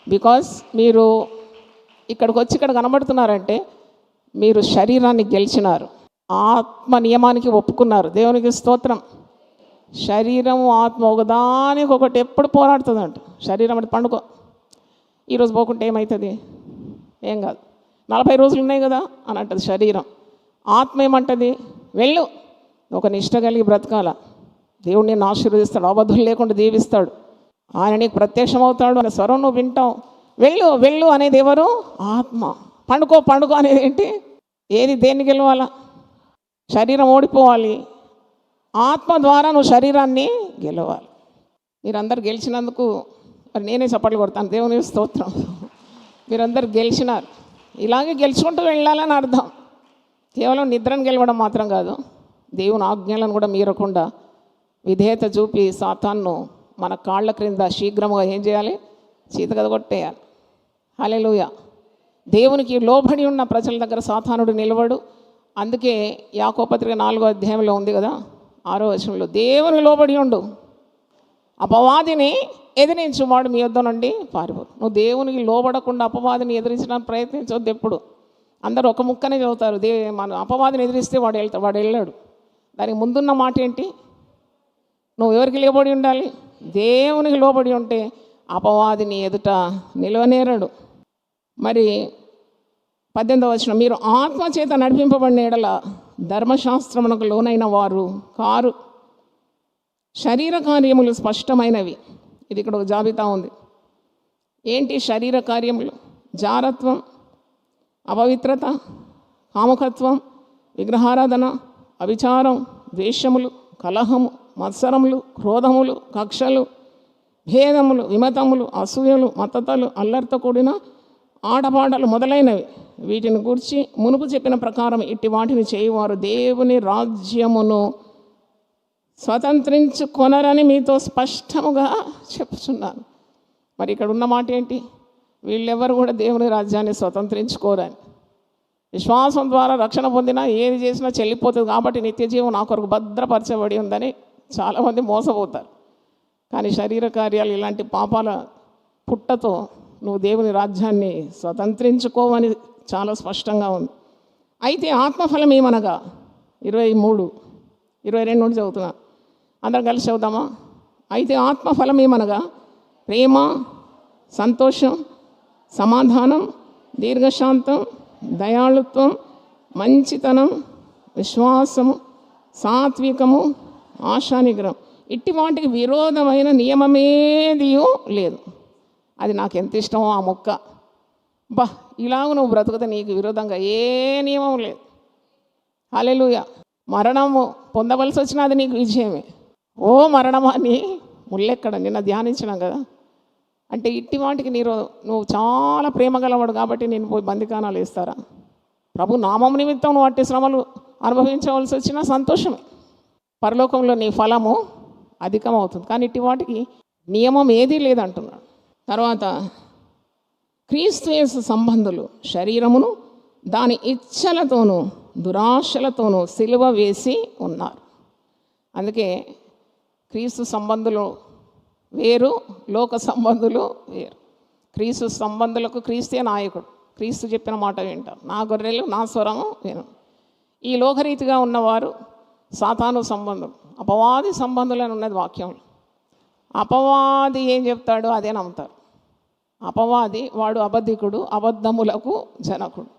Because మీరు ఇక్కడికి వచ్చి ఇక్కడ కనబడుతున్నారంటే మీరు శరీరాన్ని గెలిచినారు, ఆత్మ నియమానికి ఒప్పుకున్నారు. దేవునికి స్తోత్రం. శరీరం ఆత్మ ఒకదానికొకటి ఎప్పుడు పోరాడుతుందంట. శరీరం అంటే పండుకో, ఈరోజు పోకుంటే ఏమవుతుంది, ఏం కాదు, 40 రోజులు ఉన్నాయి కదా అని అంటుంది శరీరం. ఆత్మ ఏమంటుంది, వెళ్ళు, ఒక నిష్ట కలిగి బ్రతకాల, దేవుడు నిన్ను ఆశీర్వదిస్తాడు, అబద్ధం లేకుండా దీవిస్తాడు, ఆయన నీకు ప్రత్యక్షమవుతాడు అనే స్వరం నువ్వు వింటావు. వెళ్ళు వెళ్ళు అనేది ఎవరు? ఆత్మ. పండుకో పండుకో అనేది ఏంటి? ఏది దేన్ని గెలవాలా? శరీరం ఓడిపోవాలి, ఆత్మ ద్వారా నువ్వు శరీరాన్ని గెలవాలి. మీరందరు గెలిచినందుకు మరి నేనే చప్పట్లు కొడతాను. దేవుని స్తోత్రం. మీరందరు గెలిచినారు. ఇలాగే గెలుచుకుంటూ వెళ్ళాలని అర్థం. కేవలం నిద్రను గెలవడం మాత్రం కాదు, దేవుని ఆజ్ఞలను కూడా మీరకుండా విధేయత చూపి సాతాన్ను మన కాళ్ళ క్రింద శీఘ్రముగా ఏం చేయాలి? చీతగద కొట్టేయాలి. హల్లెలూయా. దేవునికి లోబడి ఉన్న ప్రజల దగ్గర సాతానుడు నిలవడు. అందుకే యాకోబు పత్రిక 4వ అధ్యాయంలో ఉంది కదా, 6వ వచనంలో, దేవుని లోబడి ఉండు, అపవాదిని ఎదిరించువాడు మీ యొద్ద నుండి పారిపోదు. నువ్వు దేవునికి లోబడకుండా అపవాదిని ఎదిరించడానికి ప్రయత్నించవద్దు. ఎప్పుడు అందరూ ఒక ముక్కనే చదువుతారు, మన అపవాదిని ఎదిరిస్తే వాడు వెళ్తాడు, వాడు వెళ్ళాడు. దానికి ముందున్న మాట ఏంటి? నువ్వు ఎవరికి లోబడి ఉండాలి? దేవునికి లోబడి ఉంటే అపవాదిని ఎదుట నిలవనేరడు. మరి 18వ వచనం, మీరు ఆత్మచేత నడిపింపబడిన ఎడల ధర్మశాస్త్రమునకు లోనైన వారు కారు. శరీర కార్యములు స్పష్టమైనవి. ఇది ఇక్కడ ఒక జాబితా ఉంది. ఏంటి శరీర కార్యములు? జారత్వం, అపవిత్రత, కాముకత్వం, విగ్రహారాధన, అవిచారం, ద్వేషములు, కలహము, మత్సరములు, క్రోధములు, కక్షలు, భేదములు, విమతములు, అసూయలు, మత్తతలు, అల్లరితో కూడిన ఆటపాటలు మొదలైనవి. వీటిని గూర్చి మునుపు చెప్పిన ప్రకారం ఇట్టి వాటిని చేయువారు దేవుని రాజ్యమును స్వతంత్రించుకొనరని మీతో స్పష్టముగా చెప్తున్నాను. మరి ఇక్కడ ఉన్న మాట ఏంటి? వీళ్ళెవరు కూడా దేవుని రాజ్యాన్ని స్వతంత్రించుకోరని. విశ్వాసం ద్వారా రక్షణ పొందినా ఏది చేసినా చెల్లిపోతుంది కాబట్టి నిత్యజీవం నా కొరకు భద్రపరచబడి ఉందని చాలామంది మోసపోతారు. కానీ శరీర కార్యాలు ఇలాంటి పాపాల పుట్టతో నువ్వు దేవుని రాజ్యాన్ని స్వతంత్రించుకోవని చాలా స్పష్టంగా ఉంది. అయితే ఆత్మఫలం ఏమనగా 23, 22 నుండి చదువుతున్నా, అందరం కలిసి చదువుతామా? అయితే ఆత్మఫలం ఏమనగా ప్రేమ, సంతోషం, సమాధానం, దీర్ఘశాంతం, దయాళుత్వం, మంచితనం, విశ్వాసము, సాత్వికము, ఆశానిగ్రహం. ఇట్టి వాటికి విరోధమైన నియమమేదియో లేదు. అది నాకు ఎంత ఇష్టమో ఆ మొక్క. ఇలాగ నువ్వు బ్రతుకుతే నీకు విరోధంగా ఏ నియమం లేదు. హల్లెలూయా. మరణము పొందవలసి వచ్చినా అది నీకు విజయమే. ఓ మరణమా నీ ముల్లెక్కడ, నిన్న ధ్యానించినాం కదా. అంటే ఇట్టి వాటికి నువ్వు చాలా ప్రేమ గలవాడు కాబట్టి నేను పోయి బందికానాలు వేస్తారా? ప్రభు నామం నిమిత్తం నువ్వు అట్టి శ్రమలు అనుభవించవలసి వచ్చినా సంతోషమే. పరలోకంలో నీ ఫలము అధికమవుతుంది. కానీ ఇట్టి వాటికి నియమం ఏదీ లేదంటున్నాడు. తర్వాత క్రీస్తు యేసు సంబంధులు శరీరమును దాని ఇచ్చలతోనూ దురాశలతోనూ సిలువ వేసి ఉన్నారు. అందుకే క్రీస్తు సంబంధులు వేరు, లోక సంబంధులు వేరు. క్రీస్తు సంబంధులకు క్రీస్తే నాయకుడు. క్రీస్తు చెప్పిన మాట వింటారు. నా గొర్రెలు నా స్వరము విను. ఈ లోకరీతిగా ఉన్నవారు సాతాను సంబంధం, అపవాది సంబంధులని ఉన్నది వాక్యంలో. అపవాది ఏం చెప్తాడో అదే నమ్ముతారు. అపవాది వాడు అబద్ధికుడు, అబద్ధములకు జనకుడు.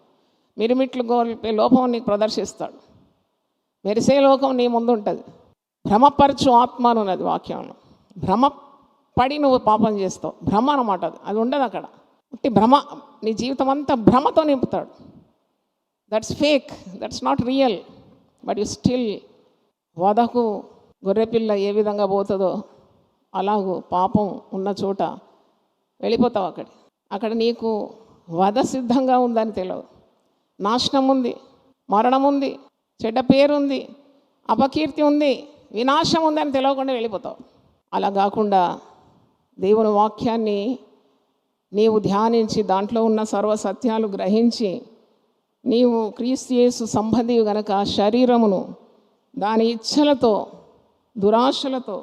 మిరిమిట్లు గోల్పే లోపం నీకు ప్రదర్శిస్తాడు. మెరిసే లోకం నీ ముందు ఉంటుంది. భ్రమపరచు ఆత్మ అని ఉన్నది వాక్యంలో. భ్రమ పడి నువ్వు పాపం చేస్తావు. భ్రమ అన్నమాట. అది ఉండదు అక్కడ. ఉట్టి భ్రమ. నీ జీవితం అంతా భ్రమతో నింపుతాడు. That's fake, that's not real. But you still వదకు గొర్రెపిల్ల ఏ విధంగా పోతుందో అలాగూ పాపం ఉన్న చోట వెళ్ళిపోతావు. అక్కడ నీకు వధ సిద్ధంగా ఉందని తెలియదు. నాశనం ఉంది, మరణం ఉంది, చెడ్డ పేరుంది, అపకీర్తి ఉంది, వినాశం ఉందని తెలియకుండా వెళ్ళిపోతావు. అలా కాకుండా దేవుని వాక్యాన్ని నీవు ధ్యానించి దాంట్లో ఉన్న సర్వ సత్యాలు గ్రహించి నీవు క్రీస్తు యేసు సంబంధివి గనక శరీరమును దాని ఇచ్ఛలతో దురాశలతో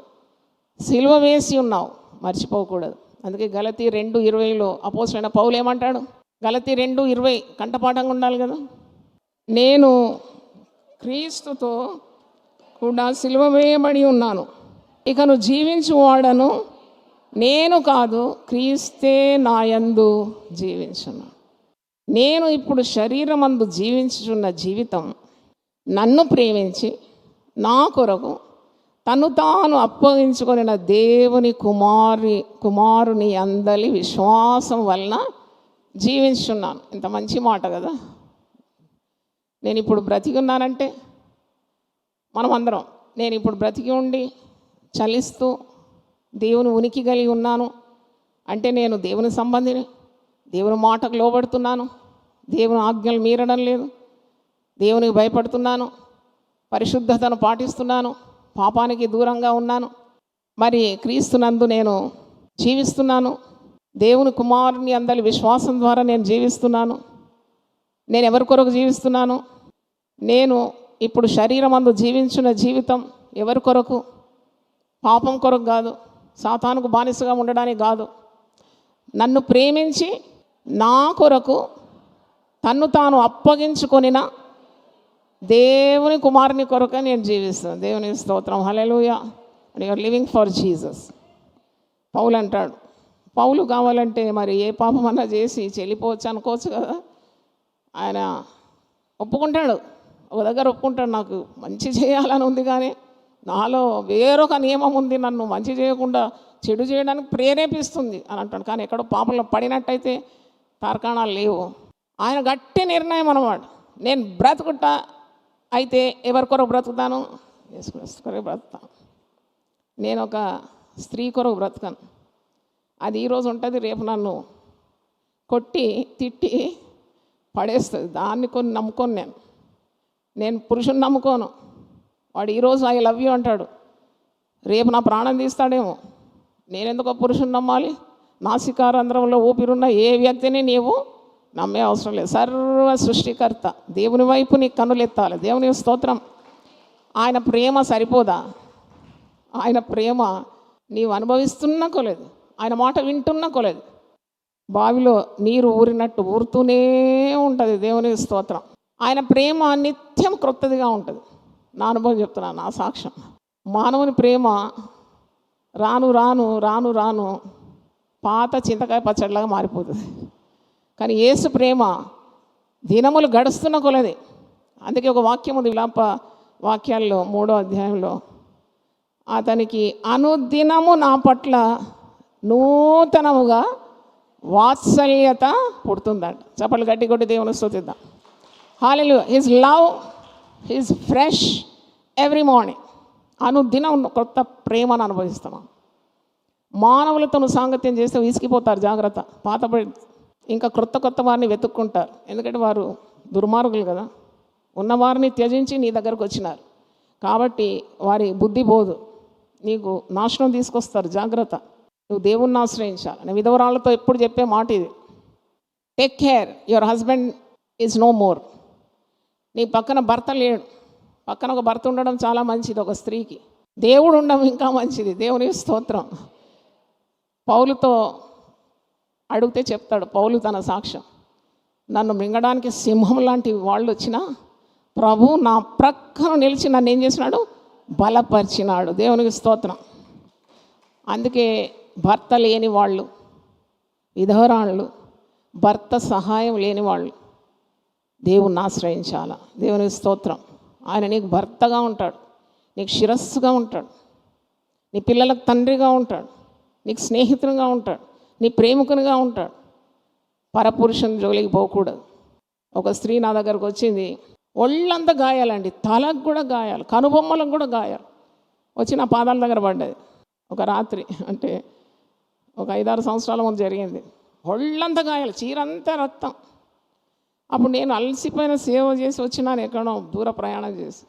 సిలువ వేసి ఉన్నావు, మర్చిపోకూడదు. అందుకే గలతీ 2:20 అపోస్తలుడైన పౌలు ఏమంటాడు? గలతీ 2:20 కంఠపాఠంగా ఉండాలి కదా. నేను క్రీస్తుతో కూడా సిలువ వేయబడి ఉన్నాను, ఇకను జీవించువాడను నేను కాదు, క్రీస్తే నాయందు జీవించున్నాను. నేను ఇప్పుడు శరీరమందు జీవించుచున్న జీవితం నన్ను ప్రేమించి నా కొరకు తను తాను అప్పగించుకొనిన దేవుని కుమారుని అందలి విశ్వాసం వలన జీవించున్నాను. ఇంత మంచి మాట కదా. నేను ఇప్పుడు బ్రతికి ఉన్నానంటే మనం అందరం, నేను ఇప్పుడు బ్రతికి ఉండి చలిస్తూ దేవుని ఉనికి కలిగి ఉన్నాను అంటే నేను దేవుని సంబంధిని, దేవుని మాటకు లోబడుతున్నాను, దేవుని ఆజ్ఞలు మీరడం లేదు, దేవునికి భయపడుతున్నాను, పరిశుద్ధతను పాటిస్తున్నాను, పాపానికి దూరంగా ఉన్నాను. మరి క్రీస్తునందు నేను జీవిస్తున్నాను, దేవుని కుమారుని అందరి విశ్వాసం ద్వారా నేను జీవిస్తున్నాను. నేను ఎవరి కొరకు జీవిస్తున్నాను? నేను ఇప్పుడు శరీరం అందు జీవించిన జీవితం ఎవరి కొరకు? పాపం కొరకు కాదు, సాతానుకు బానిసగా ఉండడానికి కాదు. నన్ను ప్రేమించి నా కొరకు తన్ను తాను అప్పగించుకొనిన దేవుని కుమారుని కొరకు నేను జీవిస్తాను. దేవుని స్తోత్రం, హల్లెలూయా. And you're living for Jesus. పౌలు అంటాడు, పౌలు కావాలంటే మరి ఏ పాపం అన్నా చేసి చెల్లిపోవచ్చు అనుకోవచ్చు కదా. ఆయన ఒప్పుకుంటాడు, ఒక దగ్గర ఒప్పుకుంటాడు, నాకు మంచి చేయాలని ఉంది కానీ నాలో వేరొక నియమం ఉంది, నన్ను మంచి చేయకుండా చెడు చేయడానికి ప్రేరేపిస్తుంది అని అంటాడు. కానీ ఎక్కడో పాపంలో పడినట్టయితే తార్కాణాలు లేవు. ఆయన గట్టి నిర్ణయం అన్నమాట. నేను బ్రతుకుతా అయితే ఎవరి కొరకు బ్రతుకుతాను? యేసుక్రీస్తు కొరకు బ్రతుకుతాను. నేను ఒక స్త్రీ కొరకు బ్రతకను. అది ఈరోజు ఉంటుంది, రేపు నన్ను కొట్టి తిట్టి పడేస్తుంది. దాన్ని కొన్ని నమ్ముకోను. నేను పురుషుని నమ్ముకోను. వాడు ఈరోజు ఐ లవ్ యూ అంటాడు, రేపు నా ప్రాణం తీస్తాడేమో. నేనెందుకు పురుషుని నమ్మాలి? నాసికారంధ్రంలో ఊపిరున్న ఏ వ్యక్తిని నీవు నమ్మే అవసరం లేదు. సర్వ సృష్టికర్త దేవుని వైపు నీ కన్నులెత్తాలి. దేవుని స్తోత్రం. ఆయన ప్రేమ సరిపోదా? ఆయన ప్రేమ నీవు అనుభవిస్తున్నా కొలేదు, ఆయన మాట వింటున్నా కొలేదు. బావిలో నీరు ఊరినట్టు ఊరుతూనే ఉంటుంది. దేవుని స్తోత్రం. ఆయన ప్రేమ నిత్యం క్రొత్తదిగా ఉంటుంది. నా అనుభవం చెప్తున్నాను, నా సాక్ష్యం. మానవుని ప్రేమ రాను రాను రాను రాను పాత చింతకాయ పచ్చడిలాగా మారిపోతుంది. కానీ యేసు ప్రేమ దినములు గడుస్తున్న కొలది. అందుకే ఒక వాక్యం ఉంది విలాప వాక్యాల్లో 3వ అధ్యాయంలో, అతనికి అనుదినము నా పట్ల నూతనముగా వాత్సల్యత పుడుతుందంట. చప్పట్లు గట్టి కొట్టి దేవుని స్తుతిద్దాం. హల్లెలూయా. His love is fresh every morning. అనుదినం కొత్త ప్రేమను అనుభవిస్తున్నాం. మానవులతో సాంగత్యం చేస్తే విసిగిపోతారు, జాగ్రత్త. పాతబడి ఇంకా కొత్త వారిని వెతుక్కుంటారు. ఎందుకంటే వారు దుర్మార్గులు కదా. ఉన్నవారిని త్యజించి నీ దగ్గరకు వచ్చినారు కాబట్టి వారి బుద్ధి పోదు, నీకు నాశనం తీసుకొస్తారు. జాగ్రత్త. నువ్వు దేవుణ్ణి ఆశ్రయించాలి. నేను విధవరాళ్ళతో ఎప్పుడు చెప్పే మాట ఇది, take care, your husband is no more. నీ పక్కన భర్త లేడు. పక్కన ఒక భర్త ఉండడం చాలా మంచిది ఒక స్త్రీకి. దేవుడు ఉండడం ఇంకా మంచిది. దేవుని స్తోత్రం. పౌలుతో అడిగితే చెప్తాడు, పౌలు తన సాక్ష్యం, నన్ను మింగడానికి సింహం లాంటి వాళ్ళు వచ్చినా ప్రభు నా ప్రక్కన నిలిచి నన్ను ఏం చేసినాడు? బలపరిచినాడు. దేవునికి స్తోత్రం. అందుకే భర్త లేని వాళ్ళు, విధవరాళ్ళు, భర్త సహాయం లేని వాళ్ళు దేవుణ్ణి ఆశ్రయించాల. దేవునికి స్తోత్రం. ఆయన నీకు భర్తగా ఉంటాడు, నీకు శిరస్సుగా ఉంటాడు, నీ పిల్లలకు తండ్రిగా ఉంటాడు, నీకు స్నేహితునిగా ఉంటాడు, నీ ప్రేమికునిగా ఉంటాడు. పరపురుషుని జోలికి పోకూడదు. ఒక స్త్రీ నా దగ్గరకు వచ్చింది, ఒళ్ళంతా గాయాలండి, తలకు కూడా గాయాలు, కనుబొమ్మలకు కూడా గాయాలు వచ్చి నా పాదాల దగ్గర పడ్డది. ఒక రాత్రి అంటే ఒక 5-6 సంవత్సరాల ముందు జరిగింది. ఒళ్ళంతా గాయాలు, చీరంతా రక్తం. అప్పుడు నేను అలసిపోయిన సేవ చేసి వచ్చినాను, ఎక్కడో దూర ప్రయాణం చేసి.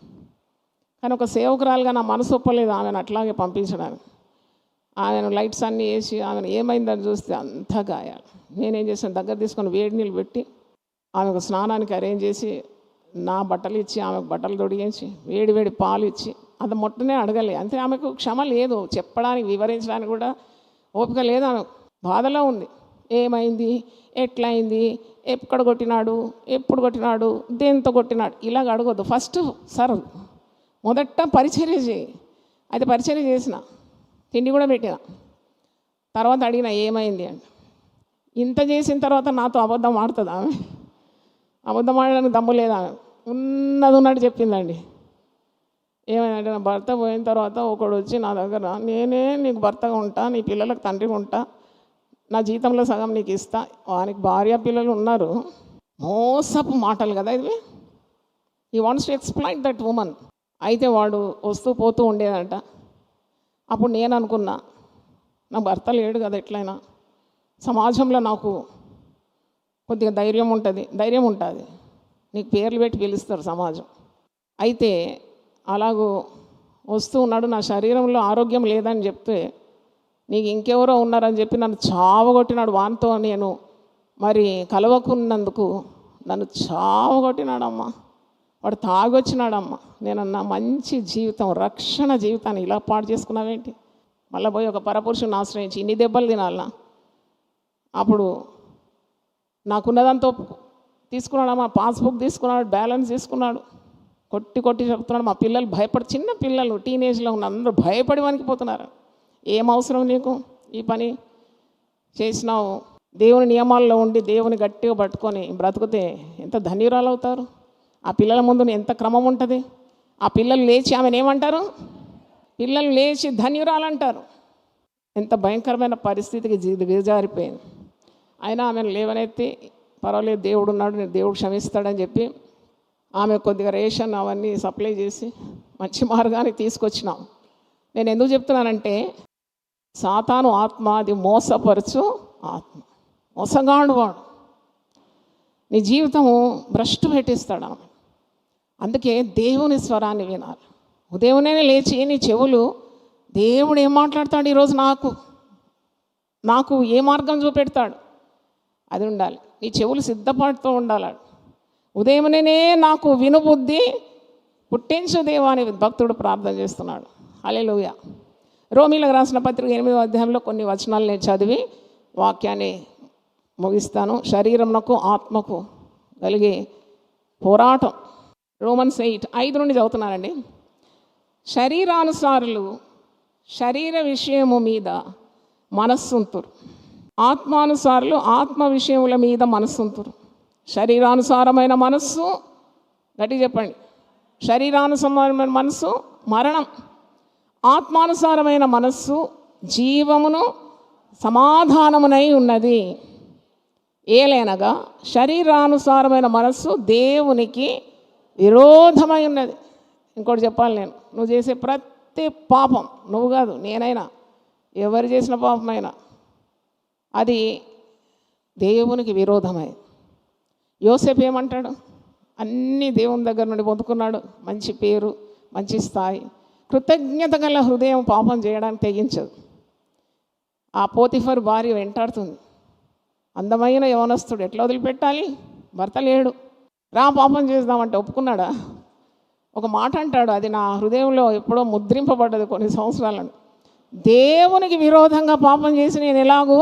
కానీ ఒక సేవకురాలుగా నా మనసు ఒప్పలేదు ఆమెను అట్లాగే పంపించడానికి. ఆమెను లైట్స్ అన్నీ వేసి ఆమెను ఏమైందని చూస్తే అంతా గాయాలు. నేనేం చేశాను, దగ్గర తీసుకొని వేడి నీళ్ళు పెట్టి ఆమెకు స్నానానికి అరేంజ్ చేసి నా బట్టలు ఇచ్చి ఆమెకు బట్టలు తొడిగించి వేడి వేడి పాలు ఇచ్చి, అది మొట్టనే అడగలే. అంతే, ఆమెకు క్షమ లేదు, చెప్పడానికి వివరించడానికి కూడా ఓపిక లేదు. ఆమె బాధలో ఉంది. ఏమైంది, ఎట్లయింది, ఎక్కడ కొట్టినాడు, ఎప్పుడు కొట్టినాడు, దేంతో కొట్టినాడు, ఇలాగ అడగొద్దు. ఫస్ట్ సార్ మొదట పరిచర్య చేయి. అయితే పరిచర్య చేసిన, తిండి కూడా పెట్టిన. తర్వాత అడిగిన ఏమైంది అంటే, ఇంత చేసిన తర్వాత నాతో అబద్ధం ఆడుతుంది ఆమె. అబద్ధం ఆడడానికి దమ్ము లేదా ఆమె, ఉన్నది ఉన్నట్టు చెప్పిందండి. ఏమైందంటే, నా భర్త పోయిన తర్వాత ఒకడు వచ్చి నా దగ్గర, నేనే నీకు భర్తగా ఉంటా, నీ పిల్లలకు తండ్రిగా ఉంటా, నా జీతంలో సగం నీకు ఇస్తా. వానికి భార్య పిల్లలు ఉన్నారు. మోసపు మాటలు కదా ఇవి. He wants to exploit that woman. అయితే వాడు వస్తూ పోతూ ఉండేదంట. అప్పుడు నేను అనుకున్నా, నా భర్త లేడు కదా, ఎట్లయినా సమాజంలో నాకు కొద్దిగా ధైర్యం ఉంటుంది. నీకు పేర్లు పెట్టి పిలుస్తారు సమాజం. అయితే అలాగూ వస్తూ ఉన్నాడు. నా శరీరంలో ఆరోగ్యం లేదని చెప్తే, నీకు ఇంకెవరో ఉన్నారని చెప్పి నన్ను చావగొట్టినాడు. వానితో నేను మరి కలవకున్నందుకు నన్ను చావగొట్టినాడమ్మా. వాడు తాగొచ్చినాడమ్మా. నేనన్నా, మంచి జీవితం, రక్షణ జీవితాన్ని ఇలా పాడు చేసుకున్నావేంటి? మళ్ళీ పోయి ఒక పరపురుషుని ఆశ్రయించి ఇన్ని దెబ్బలు తినాలనా? అప్పుడు నాకున్నదంతా తీసుకున్నాడమ్మా. పాస్బుక్ తీసుకున్నాడు, బ్యాలెన్స్ తీసుకున్నాడు, కొట్టి చెప్తున్నాడు. మా పిల్లలు భయపడి, చిన్న పిల్లలు టీనేజ్లో ఉన్న అందరూ భయపడి వణికిపోతున్నారు. ఏం అవసరం నీకు ఈ పని చేసినావు? దేవుని నియమాల్లో ఉండి దేవుని గట్టిగా పట్టుకొని బ్రతుకుతే ఎంత ధన్యురాలు అవుతారు. ఆ పిల్లల ముందు ఎంత క్రమం ఉంటుంది. ఆ పిల్లలు లేచి ఆమెను ఏమంటారు? పిల్లలు లేచి ధన్యురాలు అంటారు. ఎంత భయంకరమైన పరిస్థితికి దిగజారిపోయింది. అయినా ఆమెను లేవనెత్తి, పర్వాలేదు దేవుడు ఉన్నాడు, నేను దేవుడు క్షమిస్తాడని చెప్పి ఆమె కొద్దిగా రేషన్ అవన్నీ సప్లై చేసి మంచి మార్గానికి తీసుకొచ్చినాం. నేను ఎందుకు చెప్తున్నానంటే, సాతాను ఆత్మ అది మోసపరచు ఆత్మ, మోసగాడు వాడు. నీ జీవితము భ్రష్టు పెట్టిస్తాడు ఆమె. అందుకే దేవుని స్వరాన్ని వినాలి. ఉదయమే లేచి నీ చెవులు, దేవుడు ఏం మాట్లాడతాడు ఈరోజు, నాకు ఏ మార్గం చూపెడతాడు, అది ఉండాలి. నీ చెవులు సిద్ధపడుతూ ఉండాలి. ఉదయమునే నాకు వినుబుద్ధి పుట్టించు దేవా అని భక్తుడు ప్రార్థన చేస్తున్నాడు. హల్లెలూయా. రోమీలకు రాసిన పత్రిక 8వ అధ్యాయంలో కొన్ని వచనాలు నేను చదివి వాక్యాన్ని ముగిస్తాను. శరీరమునకు ఆత్మకు కలిగే పోరాటం. రోమన్స్ 8:5 నుండి చదువుతున్నానండి. శరీరానుసారులు శరీర విషయము మీద మనస్సుంతురు, ఆత్మానుసారులు ఆత్మ విషయముల మీద మనస్సుంతురు. శరీరానుసారమైన మనస్సు, గట్టి చెప్పండి, శరీరానుసారమైన మనస్సు మరణం, ఆత్మానుసారమైన మనస్సు జీవమును సమాధానమునై ఉన్నది. ఏలైనగా శరీరానుసారమైన మనస్సు దేవునికి విరోధమై ఉన్నది. ఇంకోటి చెప్పాలి, నువ్వు చేసే ప్రతి పాపం, నువ్వు కాదు నేనైనా, ఎవరు చేసిన పాపమైనా అది దేవునికి విరోధమై. యోసేపు ఏమంటాడు? అన్నీ దేవుని దగ్గర నుండి పొందుకున్నాడు, మంచి పేరు, మంచి స్థాయి, కృతజ్ఞత గల హృదయం పాపం చేయడానికి తెగించదు. ఆ పోతిఫర్ భార్య వెంటాడుతుంది. అందమైన యవనస్తుడు, ఎట్లా వదిలిపెట్టాలి? భర్త లేడు, రా పాపం చేద్దామంటే ఒప్పుకున్నాడా? ఒక మాట అంటాడు, అది నా హృదయంలో ఎప్పుడో ముద్రింపబడ్డది కొన్ని సంవత్సరాలను. దేవునికి విరోధంగా పాపం చేసి నేను ఎలాగూ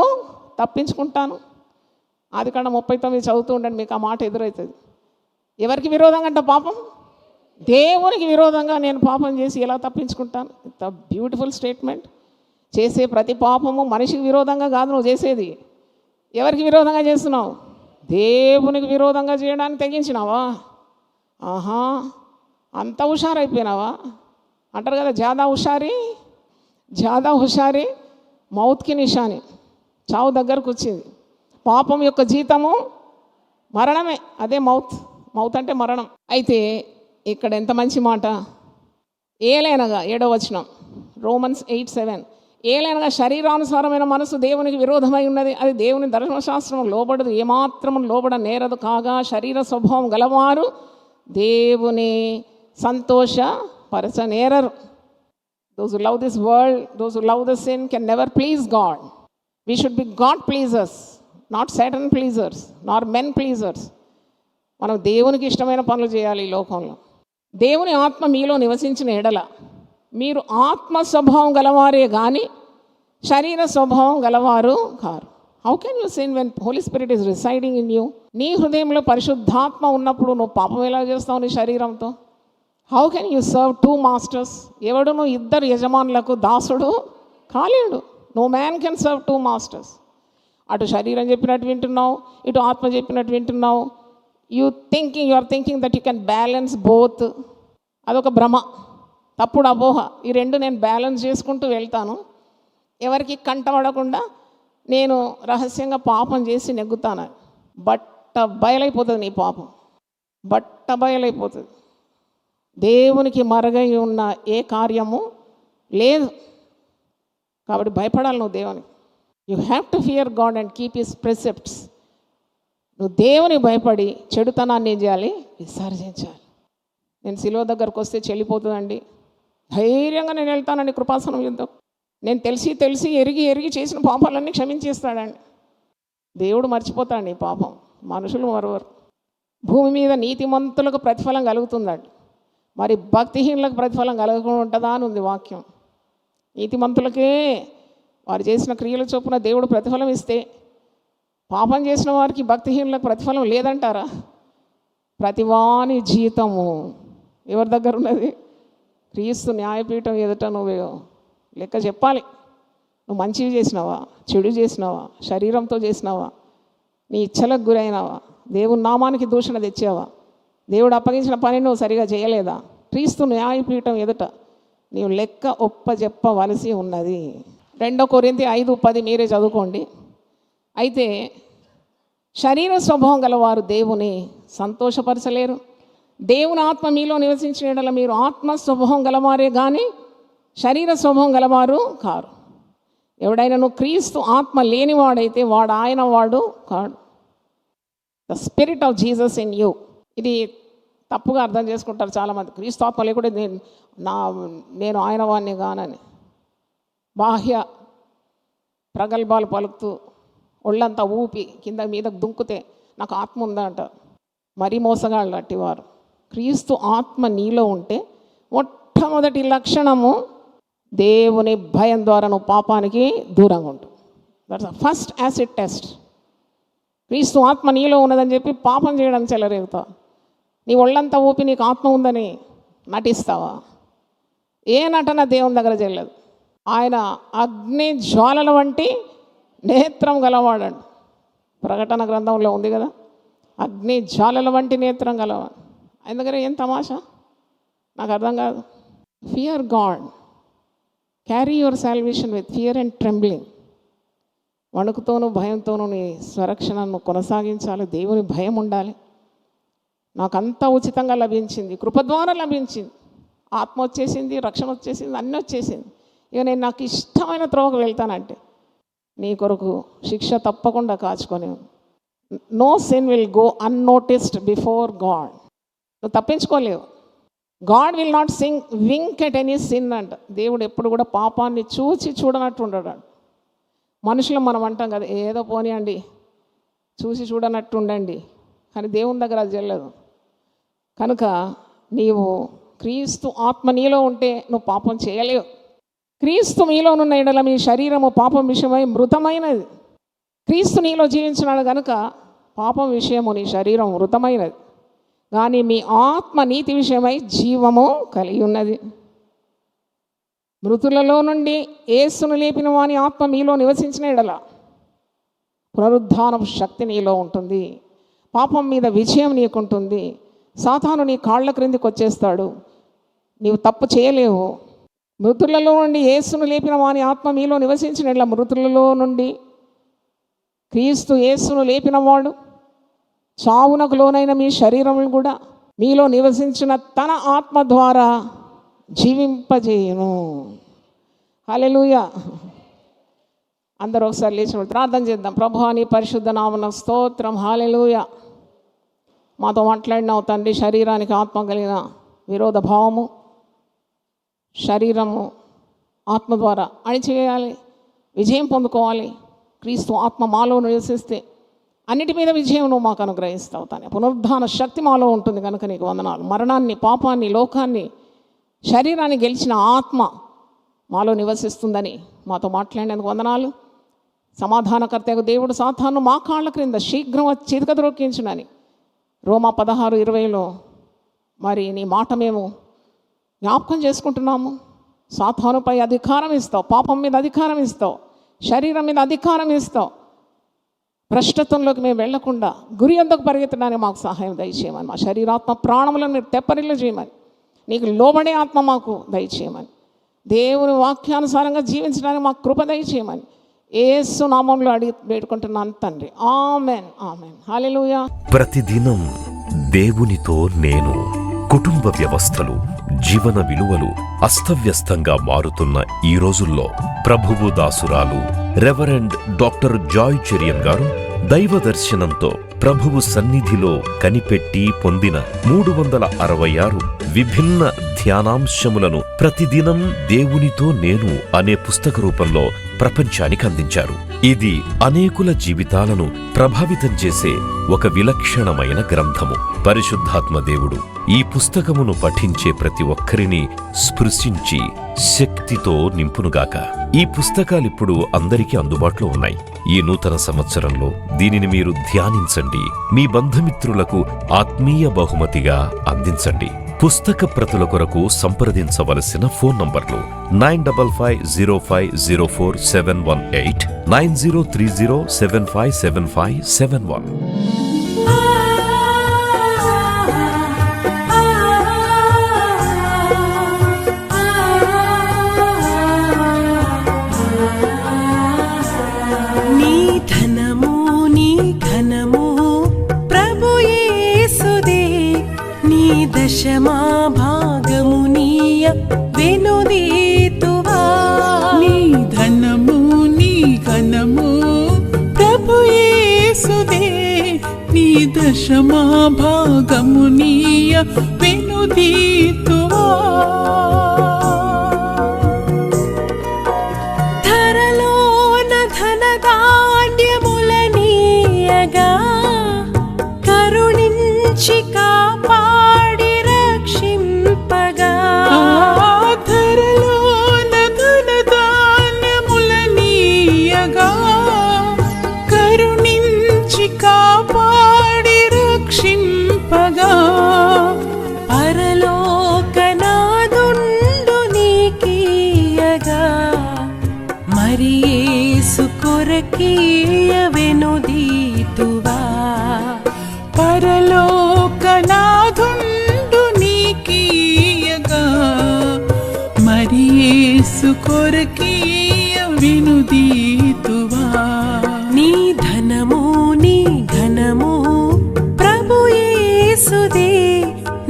తప్పించుకుంటాను. ఆదికాండం 39 చదువుతూ ఉండండి, మీకు ఆ మాట ఎదురవుతుంది. ఎవరికి విరోధంగా అంట పాపం? దేవునికి విరోధంగా నేను పాపం చేసి ఎలా తప్పించుకుంటాను? ఇంత బ్యూటిఫుల్ స్టేట్మెంట్. చేసే ప్రతి పాపము మనిషికి విరోధంగా కాదు నువ్వు చేసేది. ఎవరికి విరోధంగా చేస్తున్నావు? దేవునికి విరోధంగా చేయడానికి తెగించినావా? ఆహా, అంత హుషారైపోయినావా? అంటారు కదా, జాదా హుషారి మౌత్కి నిషాని. చావు దగ్గరకు వచ్చింది. పాపం యొక్క జీతము మరణమే. అదే మౌత్ అంటే మరణం. అయితే ఇక్కడ ఎంత మంచి మాట, ఏలైనగా 7వ వచనం Romans 8:7, ఏలైనగా శరీరానుసారమైన మనసు దేవునికి విరోధమై ఉన్నది, అది దేవుని ధర్మశాస్త్రం లోబడదు, ఏమాత్రము లోబడ నేరదు, కాగా శరీర స్వభావం గలవారు దేవుని సంతోషపరచనేరరు. Those who love this world, those who love the sin can never please God. We should be God pleasers, not Satan pleasers, nor men pleasers. మనం దేవునికి ఇష్టమైన పనులు చేయాలి ఈ లోకంలో. దేవుని ఆత్మ మీలో నివసించిన ఎడల మీరు ఆత్మ స్వభావం గలవారే కానీ శరీర స్వభావం గలవారు కారు. How can you sin when Holy Spirit is residing in you? నీ హృదయంలో పరిశుద్ధాత్మ ఉన్నప్పుడు నువ్వు పాపం ఎలా చేస్తావు నీ శరీరంతో? How can you serve 2 masters? ఎవడును 2 యజమానులకు దాసుడు కాలేడు. No man can serve 2 masters. అటు శరీరం చెప్పినట్టు వింటున్నావు, ఇటు ఆత్మ చెప్పినట్టు వింటున్నావు. You are thinking that you can balance both. అదొక భ్రమ, తప్పుడు అపోహ. ఈ రెండు నేను బ్యాలెన్స్ చేసుకుంటూ వెళ్తాను, ఎవరికి కంటపడకుండా నేను రహస్యంగా పాపం చేసి నెగ్గుతాను. బట్ట బయలైపోతుంది నీ పాపం, బట్ట బయలైపోతుంది. దేవునికి మరగై ఉన్న ఏ కార్యము లేదు. కాబట్టి భయపడాలి నువ్వు దేవునికి. You have to fear God and keep his precepts. నువ్వు దేవుని భయపడి చెడుతనాన్ని ఏం చేయాలి? విసర్జించాలి. నేను శిలువ దగ్గరకు వస్తే చెల్లిపోతుందండి, ధైర్యంగా నేను వెళ్తానండి కృపాసనం యుద్ధం. నేను తెలిసి ఎరిగి చేసిన పాపాలన్నీ క్షమించేస్తాడండి. దేవుడు మర్చిపోతాడండి ఈ పాపం, మనుషులు మరవరు. భూమి మీద నీతిమంతులకు ప్రతిఫలం కలుగుతుందండి, మరి భక్తిహీనులకు ప్రతిఫలం కలగకుండా ఉంటుందా అని ఉంది వాక్యం. నీతిమంతులకే వారు చేసిన క్రియల చొప్పున దేవుడు ప్రతిఫలం ఇస్తే, పాపం చేసిన వారికి భక్తిహీనులకు ప్రతిఫలం లేదంటారా? ప్రతివాని జీతము ఎవరి దగ్గర ఉన్నది? క్రీస్తు న్యాయపీఠం ఎదుట నువ్వు లెక్క చెప్పాలి. నువ్వు మంచివి చేసినావా, చెడు చేసినావా, శరీరంతో చేసినావా, నీ ఇచ్చలకు గురైనావా, దేవుని నామానికి దూషణ తెచ్చావా, దేవుడు అప్పగించిన పని నువ్వు సరిగా చేయలేదా? క్రీస్తు న్యాయపీఠం ఎదుట నీవు లెక్క ఒప్పజెప్పవలసి ఉన్నది. 2 కొరింథీ 5:10 మీరే చదువుకోండి. అయితే శరీర స్వభావం గలవారు దేవుని సంతోషపరచలేరు. దేవుని ఆత్మ మీలో నివసించిన యెడల మీరు ఆత్మ స్వభావం గలవారే కానీ శరీర స్వభావం గలవారు కారు. ఎవడైనా క్రీస్తు ఆత్మ లేనివాడైతే వాడు ఆయన వాడు కాడు. The spirit of Jesus in you. ఇది తప్పుగా అర్థం చేసుకుంటారు చాలామంది. క్రీస్తు ఆత్మ లేకుండా నేను ఆయన వాడిని కానని బాహ్య ప్రగల్భాలు పలుకుతూ ఒళ్ళంతా ఊపి కింద మీద దుంకుతే నాకు ఆత్మ ఉందా అంటారు. మరీ మోసగాళ్ళు అట్టివారు. క్రీస్తు ఆత్మ నీలో ఉంటే మొట్టమొదటి లక్షణము దేవుని భయం ద్వారా నువ్వు పాపానికి దూరంగా ఉంటావు. That's the first acid test. క్రీస్తు ఆత్మ నీలో ఉన్నదని చెప్పి పాపం చేయడం చెలరేగుతావు. నీ ఒళ్ళంతా ఊపి నీకు ఆత్మ ఉందని నటిస్తావా? ఏ నటన దేవుని దగ్గర చెల్లదు. ఆయన అగ్ని జ్వాలల వంటి నేత్రం గలవాడండి. ప్రకటన గ్రంథంలో ఉంది కదా, అగ్ని జ్వాలల వంటి నేత్రం గలవాడు. ఆయన దగ్గర ఏం తమాషా నాకు అర్థం కాదు. Fear God, carry your salvation with fear and trembling. వణుకుతోనూ భయంతోనూ నీ స్వరక్షణను కొనసాగించాలి. దేవుని భయం ఉండాలి. నాకంతా ఉచితంగా లభించింది, కృప ద్వారా లభించింది. ఆత్మ వచ్చేసింది, రక్షణ వచ్చేసింది, అన్నీ వచ్చేసింది. ఇక నేను నాకు ఇష్టమైన త్రోవకు వెళ్తానంటే నీ కొరకు శిక్ష తప్పకుండా కాచుకొని. No sin will go unnoticed before God. నువ్వు తప్పించుకోలేవు. God will not wink at any sin అంట. దేవుడు ఎప్పుడు కూడా పాపాన్ని చూడనట్టు ఉండడు. మనుషులు మనం అంటాం కదా, ఏదో పోనీయండి, చూసి చూడనట్టు ఉండండి, కానీ దేవుని దగ్గర అది చెల్లదు. కనుక నీవు క్రీస్తు ఆత్మ నీలో ఉంటే నువ్వు పాపం చేయలేవు. క్రీస్తు మీలోనున్న ఎడల మీ శరీరము పాపం విషయమై మృతమైనది. క్రీస్తు నీలో జీవించినాడు కనుక పాపం విషయము నీ శరీరం మృతమైనది, కానీ మీ ఆత్మ నీతి విషయమై జీవము కలిగి ఉన్నది. మృతులలో నుండి యేసును లేపిన వాని ఆత్మ మీలో నివసించిన ఎడల పునరుద్ధానపు శక్తి నీలో ఉంటుంది. పాపం మీద విజయం నీకుంటుంది. సాతాను నీ కాళ్ళ క్రిందికి వచ్చేస్తాడు. నీవు తప్పు చేయలేవు. మృతులలో నుండి యేసును లేపిన వాని ఆత్మ మీలో నివసించిన ఎడల మృతులలో నుండి క్రీస్తు యేసును లేపినవాడు చావునకు లోనైన మీ శరీరములు కూడా మీలో నివసించిన తన ఆత్మ ద్వారా జీవింపజేయును. హల్లెలూయా. అందరూ ఒకసారి లేచి ప్రార్థన చేద్దాం. ప్రభువా నీ పరిశుద్ధ నామమున స్తోత్రం. హల్లెలూయా. మాతో మాట్లాడినావు తండ్రి. శరీరానికి ఆత్మ కలిగిన విరోధ భావము శరీరము ఆత్మ ద్వారా అణిచివేయాలి, విజయం పొందుకోవాలి. క్రీస్తు ఆత్మ మాలో నివసిస్తే అన్నిటి మీద విజయం నువ్వు మాకు అనుగ్రహిస్తావు. తానే పునరుద్ధాన శక్తి మాలో ఉంటుంది కనుక నీకు వందనాలు. మరణాన్ని, పాపాన్ని, లోకాన్ని, శరీరాన్ని గెలిచిన ఆత్మ మాలో నివసిస్తుందని మాతో మాట్లాడినందుకు వందనాలు. సమాధానకర్తకు దేవుడు సాతాను మా కాళ్ళ క్రింద శీఘ్రం చితకద్రొక్కించునని రోమా 16:20 మరి నీ మాట మేము జ్ఞాపకం చేసుకుంటున్నాము. సాతానుపై అధికారం ఇస్తావు, పాపం మీద అధికారం ఇస్తావు, శరీరం మీద అధికారం ఇస్తావు. భ్రష్టత్వంలోకి మేము వెళ్లకుండా గురి ఎందుకు పరిగెత్తడానికి మాకు సహాయం దయచేయమని, మా శరీరాత్మ ప్రాణములను మీరు తెప్పరిల్లు చేయమని, నీకు లోబడే ఆత్మ మాకు దయచేయమని, దేవుని వాక్యానుసారంగా జీవించడానికి మాకు కృప దయచేయమని యేసు నామములో అడిగి వేడుకుంటున్నాను తండ్రి. ఆమెన్, ఆమెన్. హల్లెలూయా. ప్రతిదినం దేవునితో నేను. కుటుంబ వ్యవస్థలు, జీవన విలువలు అస్తవ్యస్తంగా మారుతున్న ఈ రోజుల్లో ప్రభువు దాసురాలు రెవరెండ్ డాక్టర్ జాయ్ చెరియన్ గారు దైవ దర్శనంతో ప్రభువు సన్నిధిలో కనిపెట్టి పొందిన 366 విభిన్న ధ్యానాంశములను ప్రతిదినం దేవునితో నేను అనే పుస్తక రూపంలో ప్రపంచానికి అందించారు. ఇది అనేకుల జీవితాలను ప్రభావితం చేసే ఒక విలక్షణమైన గ్రంథము. పరిశుద్ధాత్మ దేవుడు ఈ పుస్తకమును పఠించే ప్రతి ఒక్కరిని స్పృశించి శక్తితో నింపునుగాక. ఈ పుస్తకాలిప్పుడు అందరికీ అందుబాటులో ఉన్నాయి. ఈ నూతన సంవత్సరంలో దీనిని మీరు ధ్యానించండి, మీ బంధుమిత్రులకు ఆత్మీయ బహుమతిగా అందించండి. పుస్తక ప్రతుల కొరకు సంప్రదించవలసిన ఫోన్ నంబర్లు 9550504718, 9030757571. దశమా భాగమునీయ వెనుదీతువా. నీ ధనము నీ ఘనము ప్రభు యేసుదే, నీ దశమా భాగమునీయ వెనుదీతువా. ధరలోన ధనధాన్యములనీయగా కరుణించి వెనుదీతువా. పరలోకనాథుండు నీకీయగా మరి యేసు కొరకీయ వెనుదీతువా. నీ ధనము నీ ఘనము ప్రభు యేసుదే,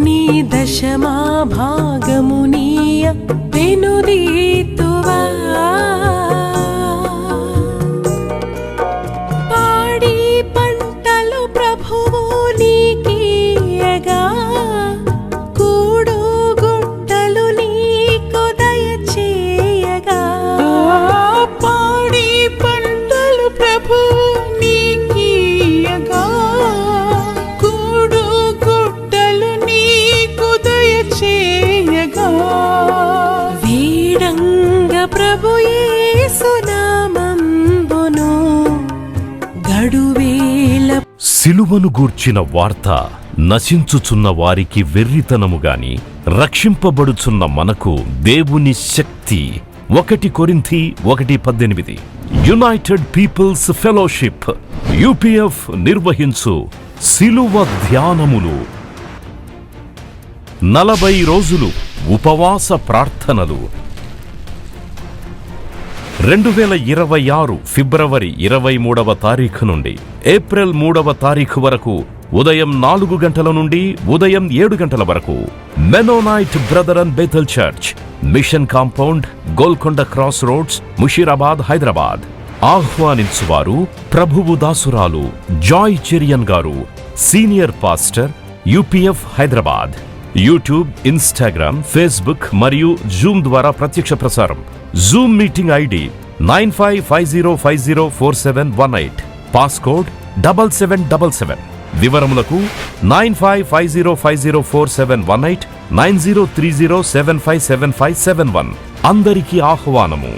నీ దశమా భాగమునీయ వెనుదీతువా. సిలువను గూర్చిన వార్త నశించుచున్న వారికి వెర్రితనముగాని, రక్షింపబడుచున్న మనకు దేవుని శక్తి. 1 కొరింథీ 1:18. యునైటెడ్ పీపుల్స్ ఫెలోషిప్ UPF నిర్వహించు సిలువ ధ్యానములు. 40 రోజులు ఉపవాస ప్రార్థనలు. 2026 ఫిబ్రవరి 23వ తారీఖు నుండి ఏప్రిల్ 3వ తారీఖు వరకు ఉదయం 4 గంటల నుండి ఉదయం 7 గంటల వరకు Mennonite brother and Bethel church, mission compound, Golconda cross roads, Musheerabad, Hyderabad. ఆహ్వానించువారు ప్రభువు దాసురాలు జాయ్ చెరియన్ గారు, senior pastor, UPF, Hyderabad. YouTube, Instagram, Facebook మరియు జూమ్ ద్వారా ప్రత్యక్ష ప్రసారం. Zoom meeting ID 9550504718, passcode 7777. వివరములకు 9550504718, 9030757571. అందరికీ ఆహ్వానము.